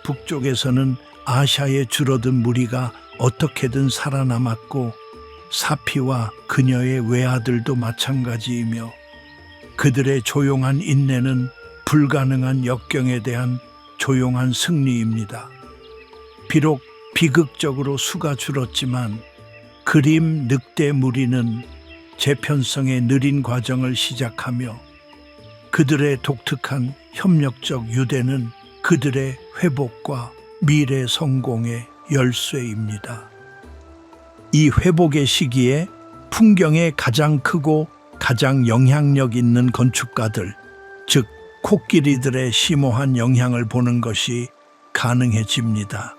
북쪽에서는 아샤의 줄어든 무리가 어떻게든 살아남았고 사피와 그녀의 외아들도 마찬가지이며 그들의 조용한 인내는 불가능한 역경에 대한 조용한 승리입니다. 비록 비극적으로 수가 줄었지만 그림 늑대 무리는 재편성의 느린 과정을 시작하며 그들의 독특한 협력적 유대는 그들의 회복과 미래 성공의 열쇠입니다. 이 회복의 시기에 풍경에 가장 크고 가장 영향력 있는 건축가들, 즉 코끼리들의 심오한 영향을 보는 것이 가능해집니다.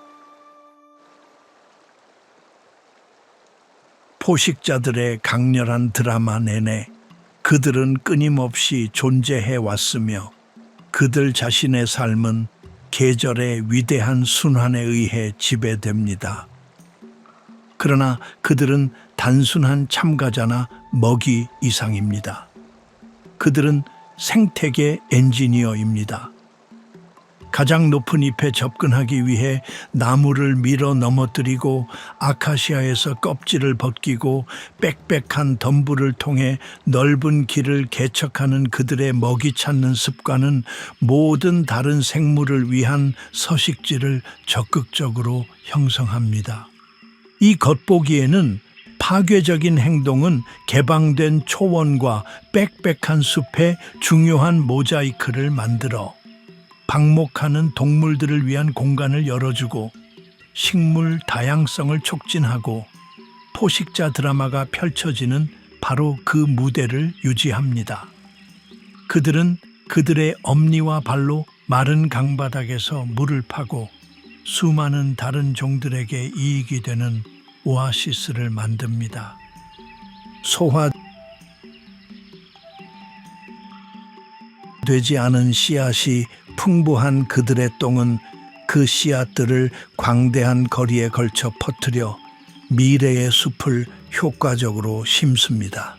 포식자들의 강렬한 드라마 내내 그들은 끊임없이 존재해 왔으며 그들 자신의 삶은 계절의 위대한 순환에 의해 지배됩니다. 그러나 그들은 단순한 참가자나 먹이 이상입니다. 그들은 생태계 엔지니어입니다. 가장 높은 잎에 접근하기 위해 나무를 밀어 넘어뜨리고 아카시아에서 껍질을 벗기고 빽빽한 덤불을 통해 넓은 길을 개척하는 그들의 먹이 찾는 습관은 모든 다른 생물을 위한 서식지를 적극적으로 형성합니다. 이 겉보기에는 파괴적인 행동은 개방된 초원과 빽빽한 숲에 중요한 모자이크를 만들어 방목하는 동물들을 위한 공간을 열어주고 식물 다양성을 촉진하고 포식자 드라마가 펼쳐지는 바로 그 무대를 유지합니다. 그들은 그들의 엄니와 발로 마른 강바닥에서 물을 파고 수많은 다른 종들에게 이익이 되는 오아시스를 만듭니다. 소화되지 않은 씨앗이 풍부한 그들의 똥은 그 씨앗들을 광대한 거리에 걸쳐 퍼뜨려 미래의 숲을 효과적으로 심습니다.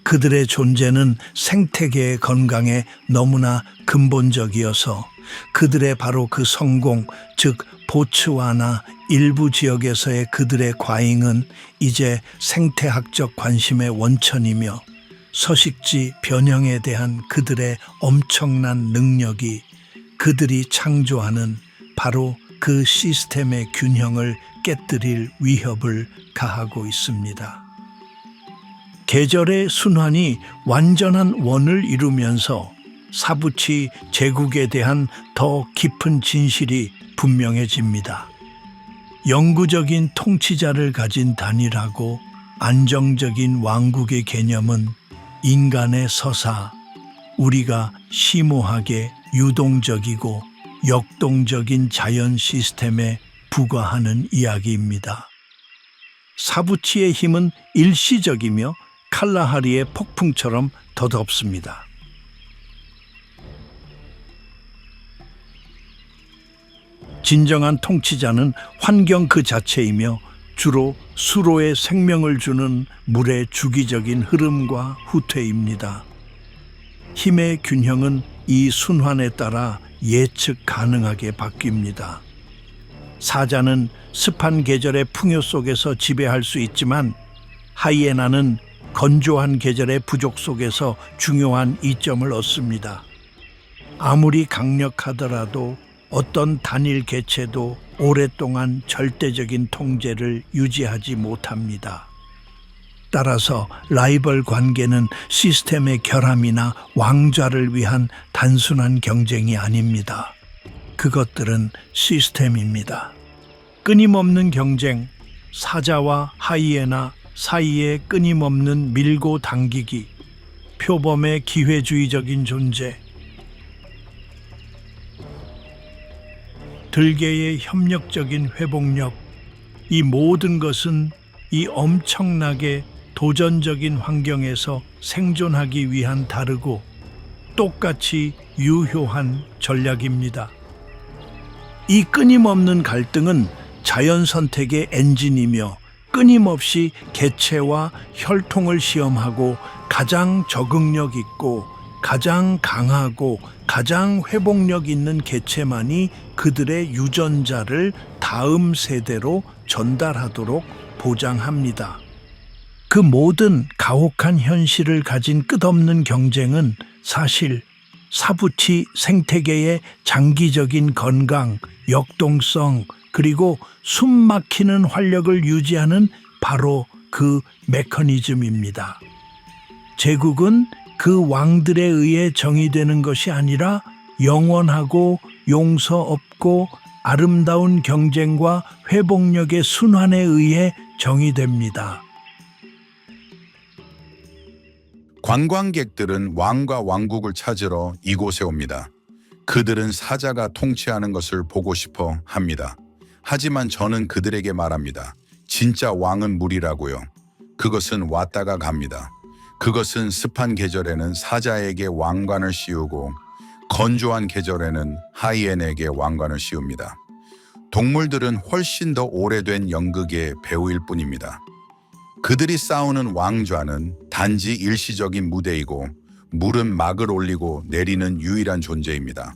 그들의 존재는 생태계의 건강에 너무나 근본적이어서 그들의 바로 그 성공, 즉 보츠와나 일부 지역에서의 그들의 과잉은 이제 생태학적 관심의 원천이며 서식지 변형에 대한 그들의 엄청난 능력이 그들이 창조하는 바로 그 시스템의 균형을 깨뜨릴 위협을 가하고 있습니다. 계절의 순환이 완전한 원을 이루면서 사부치 제국에 대한 더 깊은 진실이 분명해집니다. 영구적인 통치자를 가진 단일하고 안정적인 왕국의 개념은 인간의 서사, 우리가 심오하게 유동적이고 역동적인 자연 시스템에 부과하는 이야기입니다. 사부치의 힘은 일시적이며 칼라하리의 폭풍처럼 덧없습니다. 진정한 통치자는 환경 그 자체이며 주로 수로에 생명을 주는 물의 주기적인 흐름과 후퇴입니다. 힘의 균형은 이 순환에 따라 예측 가능하게 바뀝니다. 사자는 습한 계절의 풍요 속에서 지배할 수 있지만 하이에나는 건조한 계절의 부족 속에서 중요한 이점을 얻습니다. 아무리 강력하더라도 어떤 단일 개체도 오랫동안 절대적인 통제를 유지하지 못합니다. 따라서 라이벌 관계는 시스템의 결함이나 왕좌를 위한 단순한 경쟁이 아닙니다. 그것들은 시스템입니다. 끊임없는 경쟁, 사자와 하이에나 사이에 끊임없는 밀고 당기기, 표범의 기회주의적인 존재, 들개의 협력적인 회복력, 이 모든 것은 이 엄청나게 도전적인 환경에서 생존하기 위한 다르고 똑같이 유효한 전략입니다. 이 끊임없는 갈등은 자연 선택의 엔진이며 끊임없이 개체와 혈통을 시험하고 가장 적응력 있고 가장 강하고 가장 회복력 있는 개체만이 그들의 유전자를 다음 세대로 전달하도록 보장합니다. 그 모든 가혹한 현실을 가진 끝없는 경쟁은 사실 사부치 생태계의 장기적인 건강, 역동성, 그리고 숨막히는 활력을 유지하는 바로 그 메커니즘입니다. 제국은 그 왕들에 의해 정의되는 것이 아니라 영원하고 용서 없고 아름다운 경쟁과 회복력의 순환에 의해 정의됩니다. 관광객들은 왕과 왕국을 찾으러 이곳에 옵니다. 그들은 사자가 통치하는 것을 보고 싶어 합니다. 하지만 저는 그들에게 말합니다. 진짜 왕은 물이라고요. 그것은 왔다가 갑니다. 그것은 습한 계절에는 사자에게 왕관을 씌우고 건조한 계절에는 하이엔에게 왕관을 씌웁니다. 동물들은 훨씬 더 오래된 연극의 배우일 뿐입니다. 그들이 싸우는 왕좌는 단지 일시적인 무대이고 물은 막을 올리고 내리는 유일한 존재입니다.